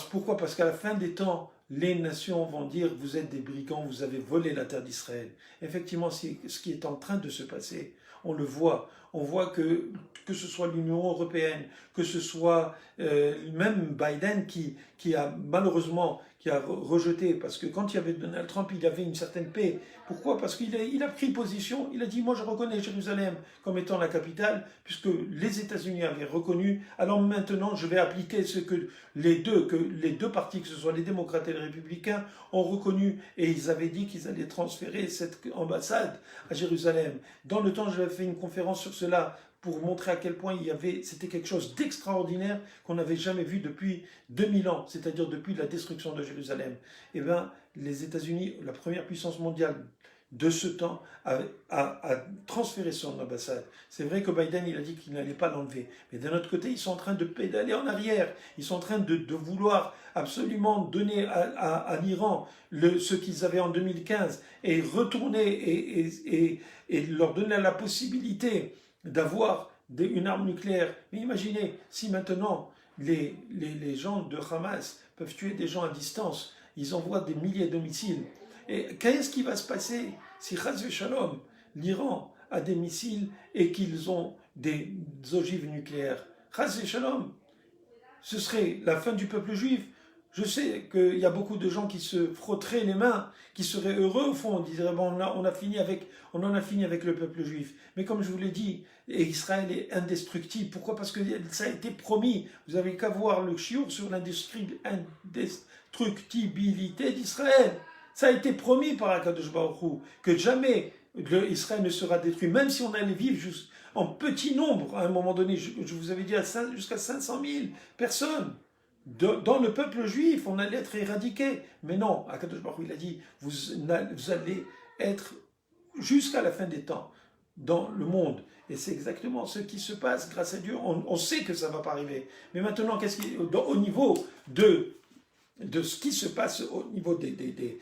Pourquoi? Parce qu'à la fin des temps, les nations vont dire, vous êtes des brigands, vous avez volé la terre d'Israël. Effectivement, c'est ce qui est en train de se passer. On le voit. On voit que ce soit l'Union européenne, que ce soit même Biden qui a malheureusement qui a rejeté, parce que quand il y avait Donald Trump, il avait une certaine paix. Pourquoi? Parce qu'il a pris position, il a dit, moi je reconnais Jérusalem comme étant la capitale, puisque les États-Unis avaient reconnu, alors maintenant je vais appliquer ce que les deux partis, que ce soit les démocrates et les républicains, ont reconnu, et ils avaient dit qu'ils allaient transférer cette ambassade à Jérusalem. Dans le temps, j'avais fait une conférence sur cela, pour montrer à quel point c'était quelque chose d'extraordinaire qu'on n'avait jamais vu depuis 2000 ans, c'est-à-dire depuis la destruction de Jérusalem. Eh bien, les États-Unis, la première puissance mondiale de ce temps, a transféré son ambassade. C'est vrai que Biden, il a dit qu'il n'allait pas l'enlever. Mais d'un autre côté, ils sont en train de pédaler en arrière. Ils sont en train de vouloir absolument donner à l'Iran ce qu'ils avaient en 2015 et retourner et leur donner la possibilité d'avoir une arme nucléaire. Mais imaginez, si maintenant les gens de Hamas peuvent tuer des gens à distance, ils envoient des milliers de missiles. Et qu'est-ce qui va se passer si, Chas v'Shalom, l'Iran a des missiles et qu'ils ont des ogives nucléaires? Chas v'Shalom, ce serait la fin du peuple juif. Je sais qu'il y a beaucoup de gens qui se frotteraient les mains, qui seraient heureux au fond, on dirait bon, on en a fini avec le peuple juif. Mais comme je vous l'ai dit, Israël est indestructible. Pourquoi? Parce que ça a été promis. Vous avez qu'à voir le chiour sur l'indestructibilité d'Israël. Ça a été promis par Akadosh Baruch Hu, que jamais Israël ne sera détruit, même si on allait vivre juste en petit nombre. À un moment donné, je vous avais dit jusqu'à 500 000 personnes. Dans le peuple juif, on allait être éradiqué. Mais non, Akadosh Baruch Hu, il a dit, vous allez être jusqu'à la fin des temps dans le monde. Et c'est exactement ce qui se passe grâce à Dieu. On sait que ça ne va pas arriver. Mais maintenant, au niveau de ce qui se passe au niveau des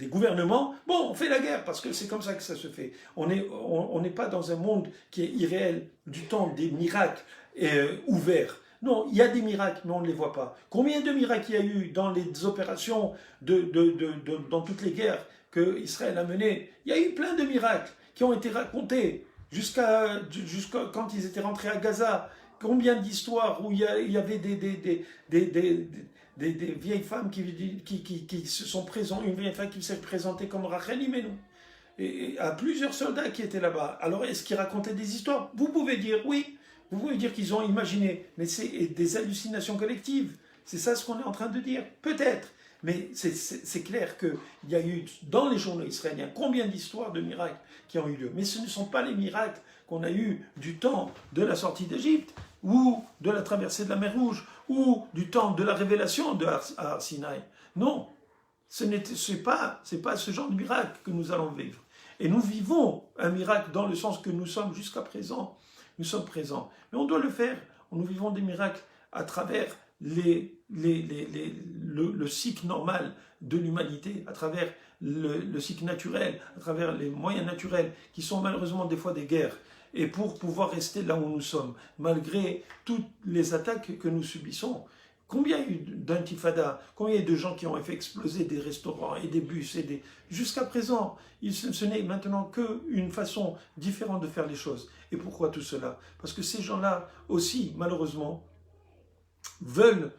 gouvernements, bon, on fait la guerre parce que c'est comme ça que ça se fait. On n'est pas dans un monde qui est irréel, du temps des miracles ouverts. Non, il y a des miracles, mais on ne les voit pas. Combien de miracles il y a eu dans les opérations dans toutes les guerres que Israël a menées? Il y a eu plein de miracles qui ont été racontés jusqu'à quand ils étaient rentrés à Gaza. Combien d'histoires où il y avait des vieilles femmes qui se sont présentées, une vieille femme qui s'est présentée comme Rachel Imenu, et à plusieurs soldats qui étaient là-bas. Alors, est-ce qu'ils racontaient des histoires? Vous pouvez dire oui. Vous pouvez dire qu'ils ont imaginé, mais c'est des hallucinations collectives. C'est ça ce qu'on est en train de dire. Peut-être. Mais c'est clair qu'il y a eu, dans les journaux israéliens, combien d'histoires de miracles qui ont eu lieu. Mais ce ne sont pas les miracles qu'on a eus du temps de la sortie d'Égypte, ou de la traversée de la mer Rouge, ou du temps de la révélation de Har Sinaï. Non, ce n'est pas ce genre de miracle que nous allons vivre. Et nous vivons un miracle dans le sens que nous sommes jusqu'à présent. Nous sommes présents. Mais on doit le faire. Nous vivons des miracles à travers le cycle normal de l'humanité, à travers le cycle naturel, à travers les moyens naturels, qui sont malheureusement des fois des guerres. Et pour pouvoir rester là où nous sommes, malgré toutes les attaques que nous subissons. Combien il y a eu d'intifada? Combien il y a eu de gens qui ont fait exploser des restaurants et des bus jusqu'à présent, ce n'est maintenant qu'une façon différente de faire les choses. Et pourquoi tout cela? Parce que ces gens-là aussi, malheureusement, veulent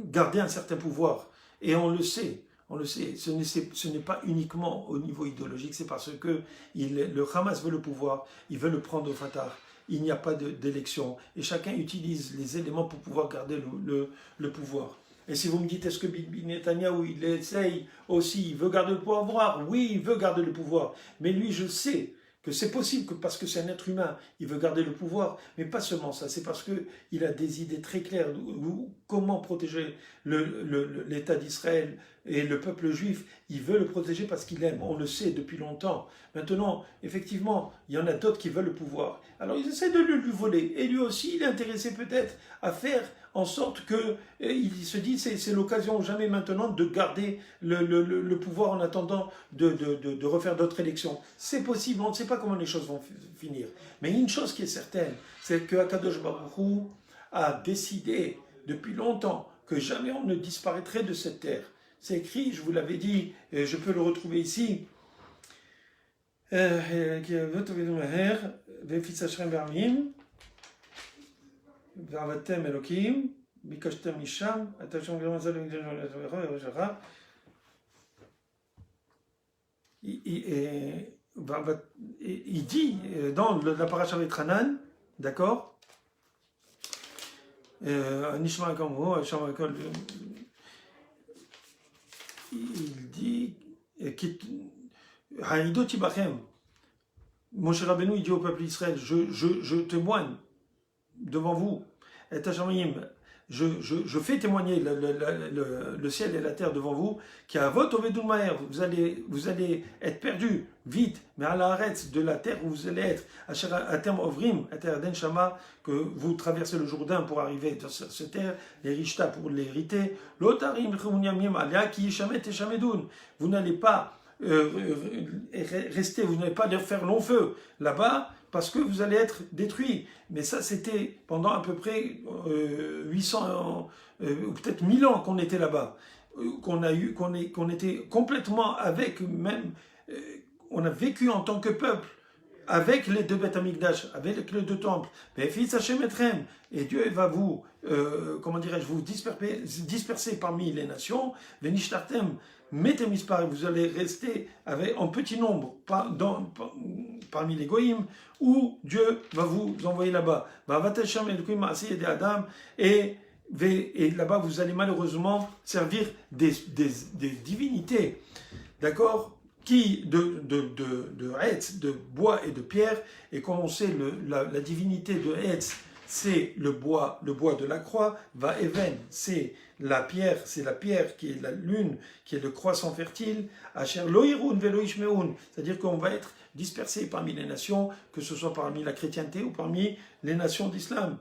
garder un certain pouvoir. Et on le sait. Ce n'est pas uniquement au niveau idéologique, c'est parce que le Hamas veut le pouvoir, il veut le prendre au Fatah. Il n'y a pas d'élection. Et chacun utilise les éléments pour pouvoir garder le pouvoir. Et si vous me dites, est-ce que Bibi Netanyahou, il essaye aussi, il veut garder le pouvoir? Oui, il veut garder le pouvoir. Mais lui, je sais que c'est possible, parce que c'est un être humain, il veut garder le pouvoir, mais pas seulement ça, c'est parce qu'il a des idées très claires comment protéger l'État d'Israël et le peuple juif. Il veut le protéger parce qu'il aime, on le sait depuis longtemps. Maintenant, effectivement, il y en a d'autres qui veulent le pouvoir. Alors ils essaient de lui voler, et lui aussi, il est intéressé peut-être à faire en sorte qu'il se dit c'est l'occasion jamais maintenant de garder le pouvoir en attendant de refaire d'autres élections. C'est possible, on ne sait pas comment les choses vont finir. Mais une chose qui est certaine, c'est que Akadosh Baruch Hu a décidé depuis longtemps que jamais on ne disparaîtrait de cette terre. C'est écrit, je vous l'avais dit, et je peux le retrouver ici. ועבדתם אלוקים Bikashtem Misham, attention, il dit dans la paracha Vetranan, d'accord, Nishma Kamho, il dit Haïdo Tibachem, Moshe Rabbeinu, il dit au peuple d'Israël, je témoigne devant vous, et Tachamim, je fais témoigner le ciel et la terre devant vous, qui a vote au Vedoumaer, vous allez être perdus vite, mais à l'arrêt de la terre où vous allez être, à terme Ovrim, à terre d'En Shama, que vous traversez le Jourdain pour arriver dans cette terre, les Rishta pour l'hériter, l'Otarim, Alia, qui Yishamet et Shamedoun, vous n'allez pas rester, vous n'allez pas faire long feu là-bas, parce que vous allez être détruits. Mais ça, c'était pendant à peu près 800 ou peut-être 1000 ans qu'on était là-bas, qu'on était complètement avec même, on a vécu en tant que peuple avec les deux Beth Amikdash, avec les deux temples. Mais fils Hashem Etrem, et Dieu va vous, comment dirais-je, vous disperser parmi les nations. Venishtartem, vous allez rester en petit nombre parmi les goïms, où Dieu va vous envoyer là-bas. Et là-bas, vous allez malheureusement servir des divinités, d'accord, qui de Hetz, de bois et de pierre, et comme on sait, la divinité de Hetz, c'est le bois de la croix, va Even, c'est la pierre qui est la lune, qui est le croissant fertile, Asher Loïroun Velo Ishmeoun, c'est-à-dire qu'on va être dispersé parmi les nations, que ce soit parmi la chrétienté ou parmi les nations d'islam.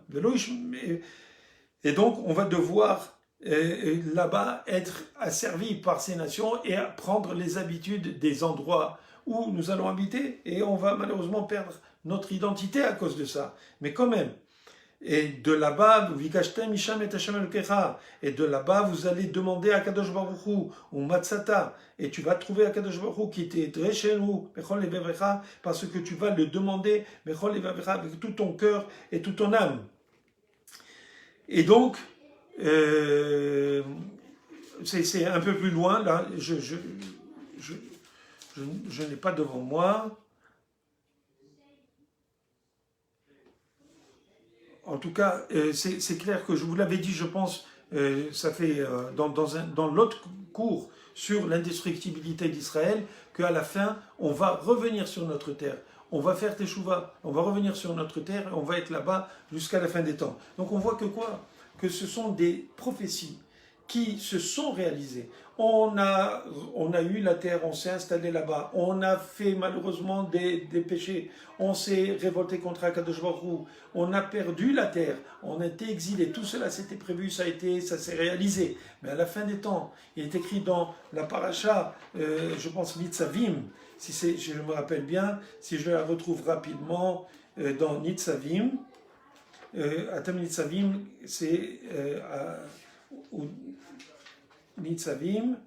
Et donc, on va devoir là-bas être asservi par ces nations et prendre les habitudes des endroits où nous allons habiter, et on va malheureusement perdre notre identité à cause de ça. Mais quand même, et de là-bas, et de là-bas, vous allez demander à Kadosh Baruch Hu, ou Matsata, et tu vas trouver à Kadosh Baruch Hu qui était Dreshenu, parce que tu vas le demander avec tout ton cœur et toute ton âme. Et donc, c'est un peu plus loin, là, je n'ai pas devant moi. En tout cas, c'est clair que je vous l'avais dit, je pense, ça fait dans l'autre cours sur l'indestructibilité d'Israël, qu'à la fin, on va revenir sur notre terre. On va faire Teshuvah, on va revenir sur notre terre et on va être là-bas jusqu'à la fin des temps. Donc on voit que quoi ? Que ce sont des prophéties qui se sont réalisées. On a eu la terre, on s'est installé là-bas, on a fait malheureusement des péchés, on s'est révolté contre Akadosh Baruch Hu, on a perdu la terre, on a été exilé, tout cela c'était prévu, ça s'est réalisé. Mais à la fin des temps, il est écrit dans la paracha, je pense Nitzavim, si je me rappelle bien, si je la retrouve rapidement dans Nitzavim, Atam Nitzavim, c'est Nitzavim,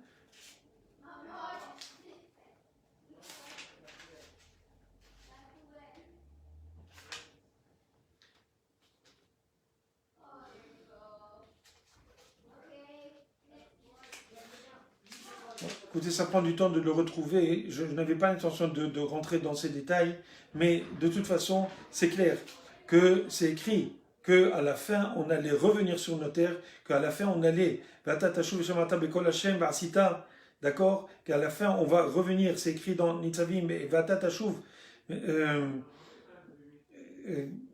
écoutez, ça prend du temps de le retrouver, je n'avais pas l'intention de rentrer dans ces détails, mais de toute façon, c'est clair que c'est écrit qu'à la fin, on allait revenir sur nos terres, qu'à la fin, on allait, d'accord, qu'à la fin, on va revenir, c'est écrit dans Nitzavim, et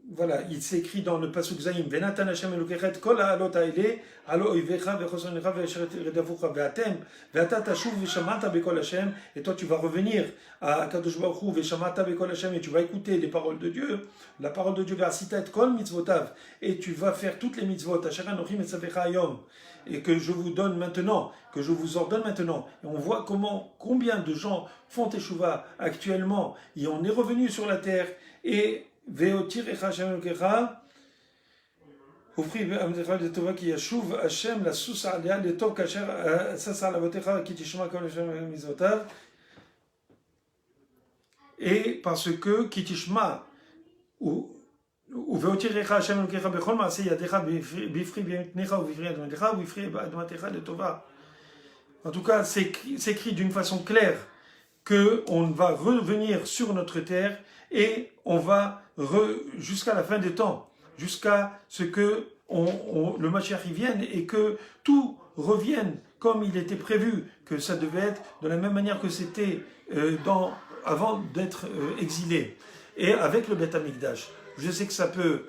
voilà, il s'écrit dans le Pasuk Zaïm, Venatan Hashem Elokechet kol ha'alot ha'ele, halo oivecha vechosonecha ve'esheret redavucha ve'atem, ve'ata tashuv ve'shamata be'kol Hashem, et toi tu vas revenir à Kadosh Baruch Hu ve'shamata be'kol Hashem, et tu vas écouter les paroles de Dieu, la parole de Dieu ve'asita et kol mitzvotav, et tu vas faire toutes les mitzvot, asher anochim etzavecha hayom, et que je vous donne maintenant, que je vous ordonne maintenant. Et on voit combien de gens font teshuva actuellement, et on est revenu sur la terre, et Veotir echa Hashem Elokecha, Ufri ve'amdecha letova ki yashuv Hashem la susa alea letov kasher sasa lavotecha ki tishma kol Hashem mizotav. Et parce que ki tishma, ובהותירך השם אלוקיך בכל מעשה ידיך בפרי באמתך ובפרי אדמתך ובפרי אדמתך לטובה. En tout cas, c'est écrit d'une façon claire qu'on va revenir sur notre terre et on va jusqu'à la fin des temps, jusqu'à ce que le Mashiach y vienne et que tout revienne comme il était prévu, que ça devait être de la même manière que c'était avant d'être exilé. Et avec le Beth Amikdash, je sais que ça peut,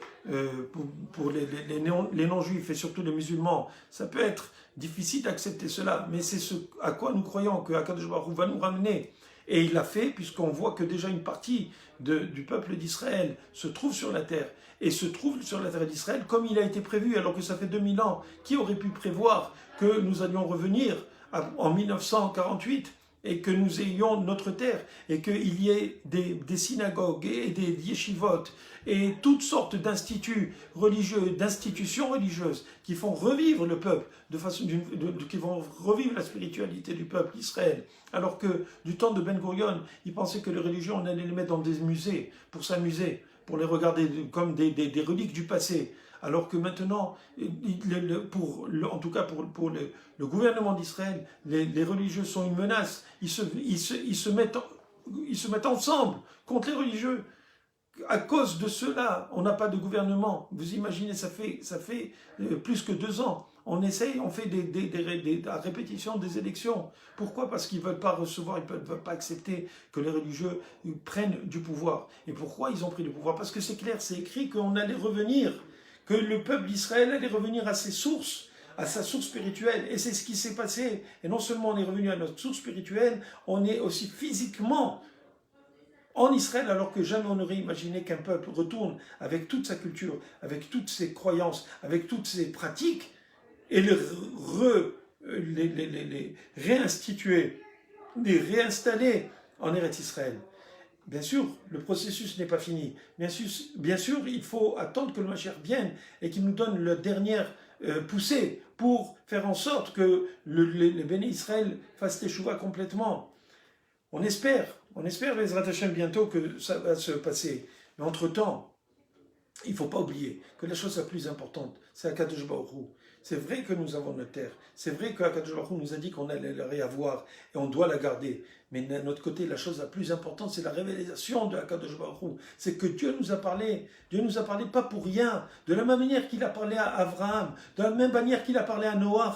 pour les non-juifs et surtout les musulmans, ça peut être difficile d'accepter cela, mais c'est ce à quoi nous croyons que Akadosh Baruch Hu va nous ramener. Et il l'a fait puisqu'on voit que déjà une partie du peuple d'Israël se trouve sur la terre, et se trouve sur la terre d'Israël comme il a été prévu, alors que ça fait 2000 ans. Qui aurait pu prévoir que nous allions revenir en 1948 et que nous ayons notre terre, et qu'il y ait des synagogues et des yeshivot et toutes sortes d'instituts religieux, d'institutions religieuses qui font revivre le peuple, qui vont revivre la spiritualité du peuple d'Israël. Alors que du temps de Ben Gurion, ils pensaient que les religions, on allait les mettre dans des musées pour s'amuser, pour les regarder comme des reliques du passé. Alors que maintenant, en tout cas pour le gouvernement d'Israël, les religieux sont une menace. Ils se mettent ensemble contre les religieux. À cause de cela, on n'a pas de gouvernement. Vous imaginez, ça fait plus que 2 ans. On fait à répétition des élections. Pourquoi? Parce qu'ils ne veulent pas recevoir, ils ne veulent pas accepter que les religieux prennent du pouvoir. Et pourquoi ils ont pris du pouvoir? Parce que c'est clair, c'est écrit qu'on allait revenir, que le peuple d'Israël allait revenir à ses sources, à sa source spirituelle. Et c'est ce qui s'est passé. Et non seulement on est revenu à notre source spirituelle, on est aussi physiquement en Israël, alors que jamais on n'aurait imaginé qu'un peuple retourne avec toute sa culture, avec toutes ses croyances, avec toutes ses pratiques, et les réinstituer, les réinstaller en Eretz Israël. Bien sûr, le processus n'est pas fini. Bien sûr, il faut attendre que le Mashiach vienne et qu'il nous donne la dernière poussée pour faire en sorte que les béné Israël fassent teshuva complètement. On espère, Bezrat Hashem, bientôt que ça va se passer. Mais entre-temps, il ne faut pas oublier que la chose la plus importante, c'est Akadosh Baruch Hu. C'est vrai que nous avons notre terre. C'est vrai qu'Akadosh Baruch Hu nous a dit qu'on allait la réavoir et on doit la garder. Mais d'un autre côté, la chose la plus importante, c'est la révélation de Akadosh Baruch Hu. C'est que Dieu nous a parlé. Dieu nous a parlé pas pour rien. De la même manière qu'il a parlé à Abraham, de la même manière qu'il a parlé à Noach.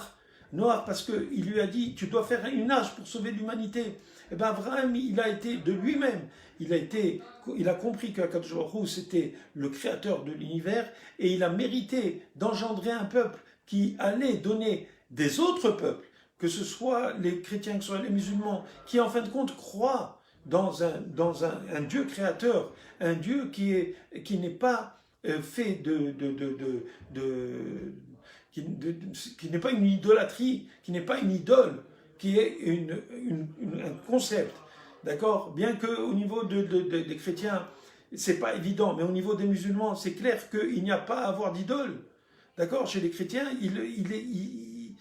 Noach, parce qu'il lui a dit, tu dois faire une nage pour sauver l'humanité. Eh bien, Abraham, il a été de lui-même. Il a compris qu'Akadosh Baruch Hu, c'était le créateur de l'univers, et il a mérité d'engendrer un peuple qui allait donner des autres peuples, que ce soit les chrétiens, que ce soit les musulmans, qui en fin de compte croient dans un Dieu créateur, un Dieu qui n'est pas fait qui n'est pas une idolâtrie, qui n'est pas une idole, qui est un concept, d'accord? Bien qu'au niveau des chrétiens, c'est pas évident, mais au niveau des musulmans, c'est clair qu'il n'y a pas à avoir d'idole, d'accord? Chez les chrétiens, il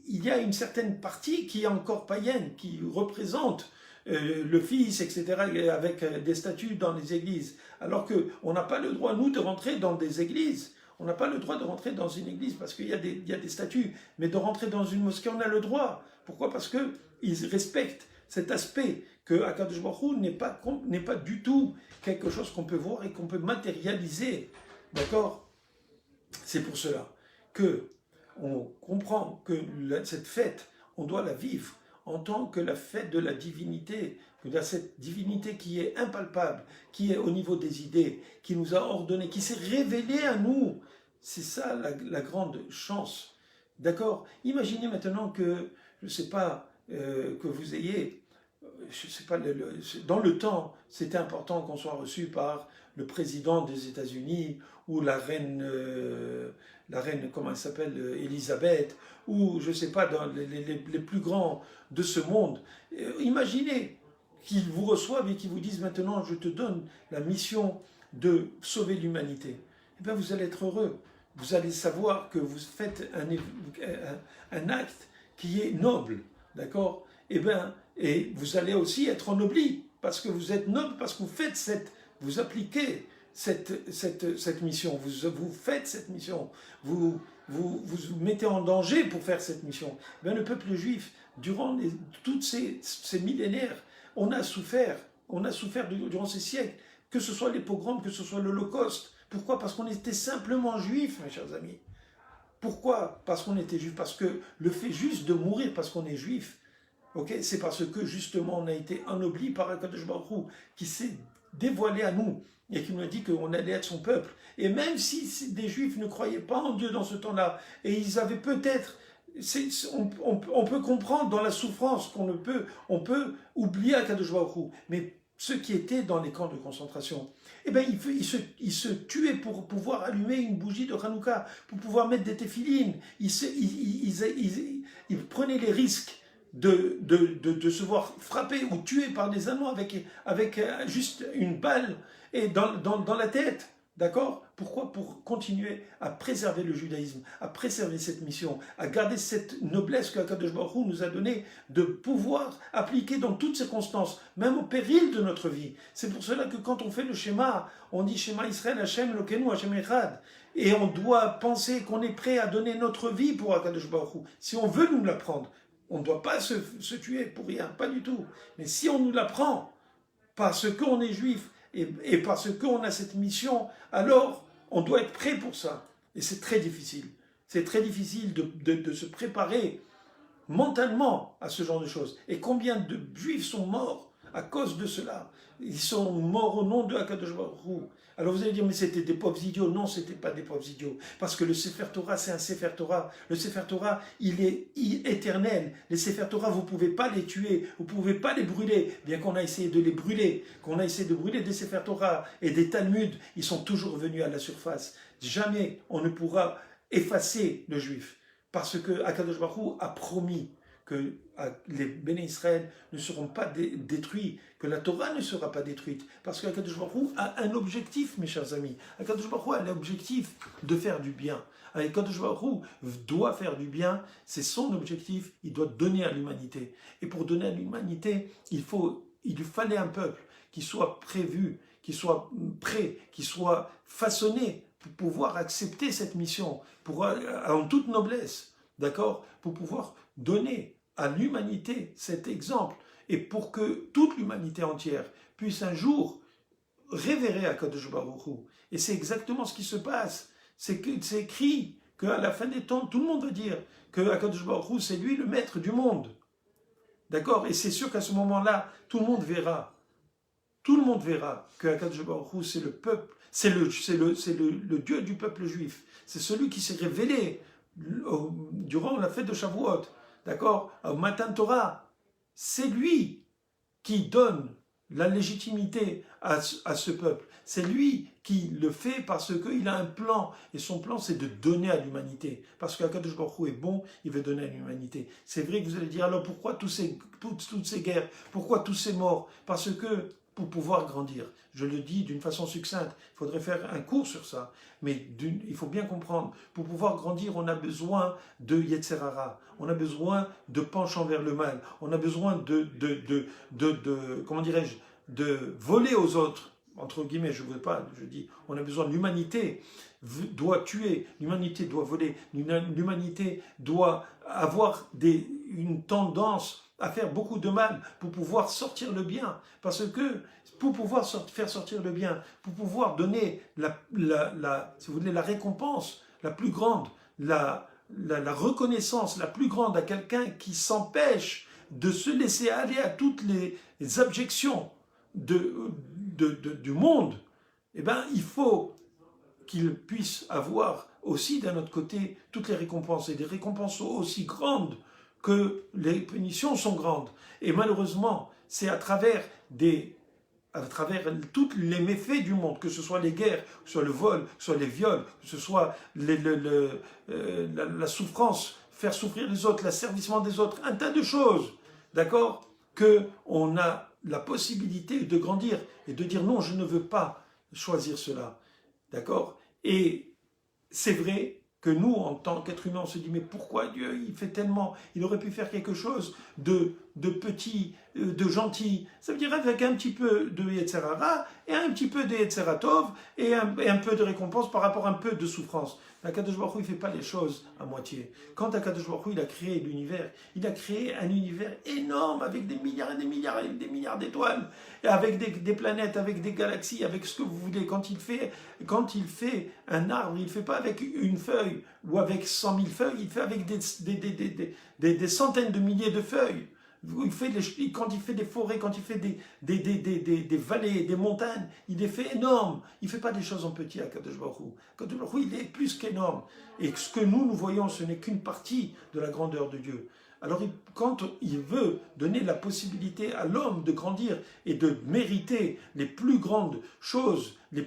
y a une certaine partie qui est encore païenne, qui représente le Fils, etc., avec des statues dans les églises, alors qu'on n'a pas le droit, nous, de rentrer dans des églises. On n'a pas le droit de rentrer dans une église parce qu'il y a des statues, mais de rentrer dans une mosquée, on a le droit. Pourquoi? Parce qu'ils respectent cet aspect que Akadosh Baruch Hu n'est pas du tout quelque chose qu'on peut voir et qu'on peut matérialiser. D'accord? C'est pour cela qu'on comprend que cette fête, on doit la vivre en tant que la fête de la divinité, de cette divinité qui est impalpable, qui est au niveau des idées, qui nous a ordonné, qui s'est révélée à nous. C'est ça la grande chance. D'accord? Imaginez maintenant que, je ne sais pas, que vous ayez, je sais pas, dans le temps, c'était important qu'on soit reçu par le président des États-Unis ou la reine, comment elle s'appelle, Elisabeth, ou je ne sais pas, dans les plus grands de ce monde. Imaginez qu'ils vous reçoivent et qu'ils vous disent maintenant, je te donne la mission de sauver l'humanité. Eh bien, vous allez être heureux. Vous allez savoir que vous faites un acte qui est noble, d'accord? Eh bien, et vous allez aussi être ennobli, parce que vous êtes noble, parce que vous appliquez cette mission, vous faites cette mission, vous mettez en danger pour faire cette mission. Ben, le peuple juif, durant toutes ces millénaires, on a souffert durant ces siècles, que ce soit les pogroms, que ce soit l'Holocauste. Pourquoi? Parce qu'on était simplement juifs, mes chers amis. Pourquoi? Parce qu'on était juifs. Parce que le fait juste de mourir parce qu'on est juif, okay, c'est parce que justement on a été ennobli par Akadosh Baruch Hu, qui s'est dévoilé à nous et qui nous a dit qu'on allait être son peuple. Et même si des juifs ne croyaient pas en Dieu dans ce temps-là, et ils avaient peut-être... on peut comprendre dans la souffrance on peut oublier Akadosh Baruch Hu, mais ceux qui étaient dans les camps de concentration, eh bien, ils se tuaient pour pouvoir allumer une bougie de Hanouka, pour pouvoir mettre des téphilines. Ils prenaient les risques de se voir frapper ou tuer par des Allemands avec juste une balle et dans la tête. D'accord? Pourquoi? Pour continuer à préserver le judaïsme, à préserver cette mission, à garder cette noblesse que Akadosh Baruch Hu nous a donnée, de pouvoir appliquer dans toutes circonstances, même au péril de notre vie. C'est pour cela que quand on fait le schéma, on dit Shema Israël, Hashem Elokeinu, Hashem Echad. Et on doit penser qu'on est prêt à donner notre vie pour Akadosh Baruch Hu. Si on veut nous l'apprendre, on ne doit pas se tuer pour rien, pas du tout. Mais si on nous l'apprend, parce qu'on est juif, et parce qu'on a cette mission, alors on doit être prêt pour ça. Et c'est très difficile. C'est très difficile de se préparer mentalement à ce genre de choses. Et combien de juifs sont morts à cause de cela? Ils sont morts au nom de Akadosh Baruch Hu. Alors vous allez dire, mais c'était des pauvres idiots. Non, ce n'était pas des pauvres idiots. Parce que le Sefer Torah, c'est un Sefer Torah. Le Sefer Torah, il est éternel. Les Sefer Torah, vous ne pouvez pas les tuer. Vous ne pouvez pas les brûler. Bien qu'on a essayé de les brûler. Qu'on a essayé de brûler des Sefer Torah et des Talmuds, ils sont toujours venus à la surface. Jamais on ne pourra effacer le juif. Parce que Akadosh Baruch Hu a promis que les Béné Israël ne seront pas détruits, que la Torah ne sera pas détruite. Parce qu'Akadosh Baruch Hu a un objectif, mes chers amis. Akadosh Baruch Hu a l'objectif de faire du bien. Akadosh Baruch Hu doit faire du bien, c'est son objectif, il doit donner à l'humanité. Et pour donner à l'humanité, il lui fallait un peuple qui soit prévu, qui soit prêt, qui soit façonné pour pouvoir accepter cette mission, en toute noblesse, d'accord, pour pouvoir donner à l'humanité cet exemple, et pour que toute l'humanité entière puisse un jour révérer Akadosh Baruch Hu. Et c'est exactement ce qui se passe. C'est écrit qu'à la fin des temps, tout le monde va dire que Akadosh Baruch Hu, c'est lui le maître du monde. D'accord? Et c'est sûr qu'à ce moment-là, tout le monde verra. Tout le monde verra que Akadosh Baruch Hu, c'est le peuple, c'est le Dieu du peuple juif. C'est celui qui s'est révélé durant la fête de Shavuot. D'accord? Au Matan Torah, c'est lui qui donne la légitimité à ce peuple. C'est lui qui le fait parce qu'il a un plan. Et son plan, c'est de donner à l'humanité. Parce qu'Akadosh Baruch Hu est bon, il veut donner à l'humanité. C'est vrai que vous allez dire, alors pourquoi toutes ces guerres? Pourquoi tous ces morts? Parce que pour pouvoir grandir. Je le dis d'une façon succincte, il faudrait faire un cours sur ça, mais il faut bien comprendre, pour pouvoir grandir, on a besoin de Yetzer Hara, on a besoin de penchant vers le mal, on a besoin comment dirais-je, de voler aux autres, entre guillemets, je dis, on a besoin de l'humanité, doit tuer, l'humanité doit voler, l'humanité doit avoir une tendance à faire beaucoup de mal pour pouvoir sortir le bien. Parce que pour pouvoir faire sortir le bien, pour pouvoir donner si vous voulez, la récompense la plus grande, la reconnaissance la plus grande à quelqu'un qui s'empêche de se laisser aller à toutes les objections du monde, eh bien, il faut qu'il puisse avoir aussi d'un autre côté toutes les récompenses, et des récompenses aussi grandes que les punitions sont grandes. Et malheureusement, c'est à travers tous les méfaits du monde, que ce soit les guerres, que ce soit le vol, que ce soit les viols, que ce soit la souffrance, faire souffrir les autres, l'asservissement des autres, un tas de choses, d'accord, qu'on a la possibilité de grandir et de dire non, je ne veux pas choisir cela, d'accord. Et c'est vrai que nous, en tant qu'êtres humains, on se dit, mais pourquoi Dieu, il fait tellement, il aurait pu faire quelque chose de de petit, de gentil. Ça veut dire avec un petit peu de Yetzer Hara et un petit peu de Yetzer Tov et un peu de récompense par rapport à un peu de souffrance. Akadosh Baruch Hu, il ne fait pas les choses à moitié. Quand Akadosh Baruch Hu, il a créé l'univers, il a créé un univers énorme avec des milliards et des milliards et des milliards d'étoiles, et avec des planètes, avec des galaxies, avec ce que vous voulez. Quand il fait un arbre, il ne fait pas avec une feuille ou avec 100 000 feuilles, il fait avec des centaines de milliers de feuilles. Quand il fait des forêts, quand il fait des vallées, des montagnes, il les fait énormes. Il ne fait pas des choses en petit à Kadosh Baruch Hu. Kadosh Baruch Hu, il est plus qu'énorme. Et ce que nous voyons, ce n'est qu'une partie de la grandeur de Dieu. Alors, quand il veut donner la possibilité à l'homme de grandir et de mériter les plus grandes choses, la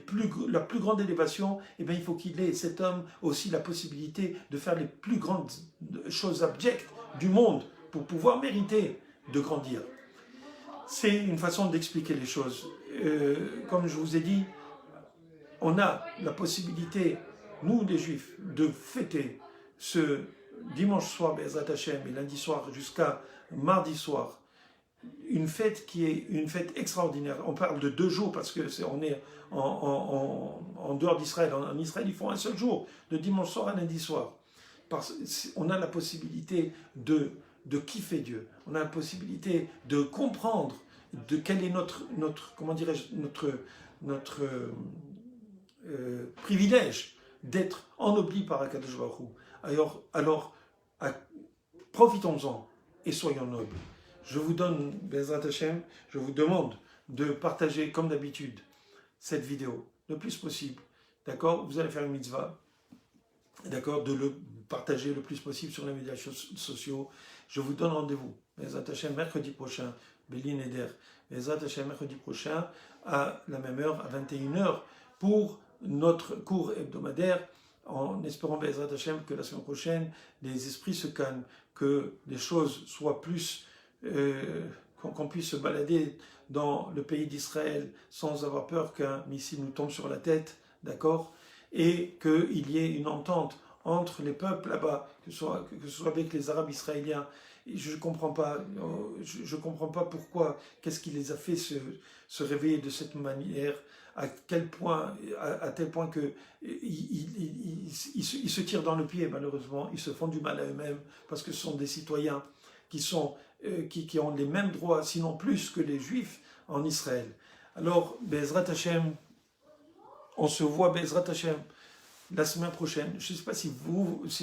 plus grande élévation, eh bien, il faut qu'il ait, cet homme, aussi la possibilité de faire les plus grandes choses abjectes du monde pour pouvoir mériter de grandir. C'est une façon d'expliquer les choses. Comme je vous ai dit, on a la possibilité, nous les Juifs, de fêter ce dimanche soir, Be'ezrat Hashem, et lundi soir jusqu'à mardi soir, une fête qui est une fête extraordinaire. On parle de 2 jours parce que on est en dehors d'Israël. En Israël, ils font un seul jour, de dimanche soir à lundi soir. On a la possibilité de kiffer Dieu. On a la possibilité de comprendre de quel est comment dirais-je, notre privilège d'être ennobli par Akadosh Baruch Hu. Alors profitons-en et soyons nobles. Je vous donne, Be'ezrat Hashem, je vous demande de partager, comme d'habitude, cette vidéo le plus possible. D'accord? Vous allez faire une mitzvah. D'accord? De le partager le plus possible sur les médias sociaux. Je vous donne rendez-vous, Be'ezrat Hashem, mercredi prochain, Beli Neder, Be'ezrat Hashem, mercredi prochain, à la même heure, à 21h, pour notre cours hebdomadaire, en espérant, Be'ezrat Hashem, que la semaine prochaine, les esprits se calment, que les choses soient plus, qu'on puisse se balader dans le pays d'Israël sans avoir peur qu'un missile nous tombe sur la tête, d'accord? Et qu'il y ait une entente entre les peuples là-bas, que ce soit avec les Arabes israéliens. Et je ne comprends pas, pourquoi, qu'est-ce qui les a fait se réveiller de cette manière, à tel point que ils se tirent dans le pied, malheureusement, ils se font du mal à eux-mêmes, parce que ce sont des citoyens qui ont les mêmes droits, sinon plus que les Juifs en Israël. Alors, Be'ezrat Hashem, on se voit, Be'ezrat Hashem, la semaine prochaine. Je ne sais pas si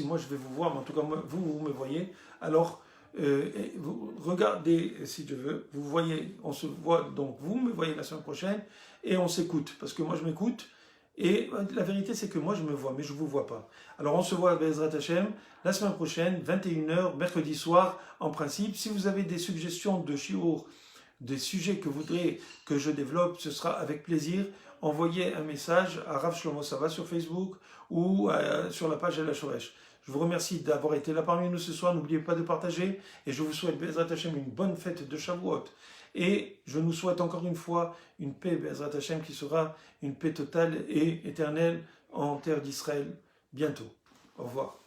moi je vais vous voir, mais en tout cas, vous me voyez. Alors, vous regardez, si je veux, vous voyez, on se voit, donc vous me voyez la semaine prochaine, et on s'écoute, parce que moi je m'écoute, et la vérité c'est que moi je me vois, mais je ne vous vois pas. Alors on se voit à Be'ezrat Hashem, la semaine prochaine, 21h, mercredi soir, en principe. Si vous avez des suggestions de shiur, des sujets que vous voudrez que je développe, ce sera avec plaisir. Envoyez un message à Rav Shlomo Sava sur Facebook ou sur la page El HaShoresh. Je vous remercie d'avoir été là parmi nous ce soir. N'oubliez pas de partager et je vous souhaite, Be'ezrat Hashem, une bonne fête de Shavuot. Et je nous souhaite encore une fois une paix, Be'ezrat Hashem, qui sera une paix totale et éternelle en terre d'Israël bientôt. Au revoir.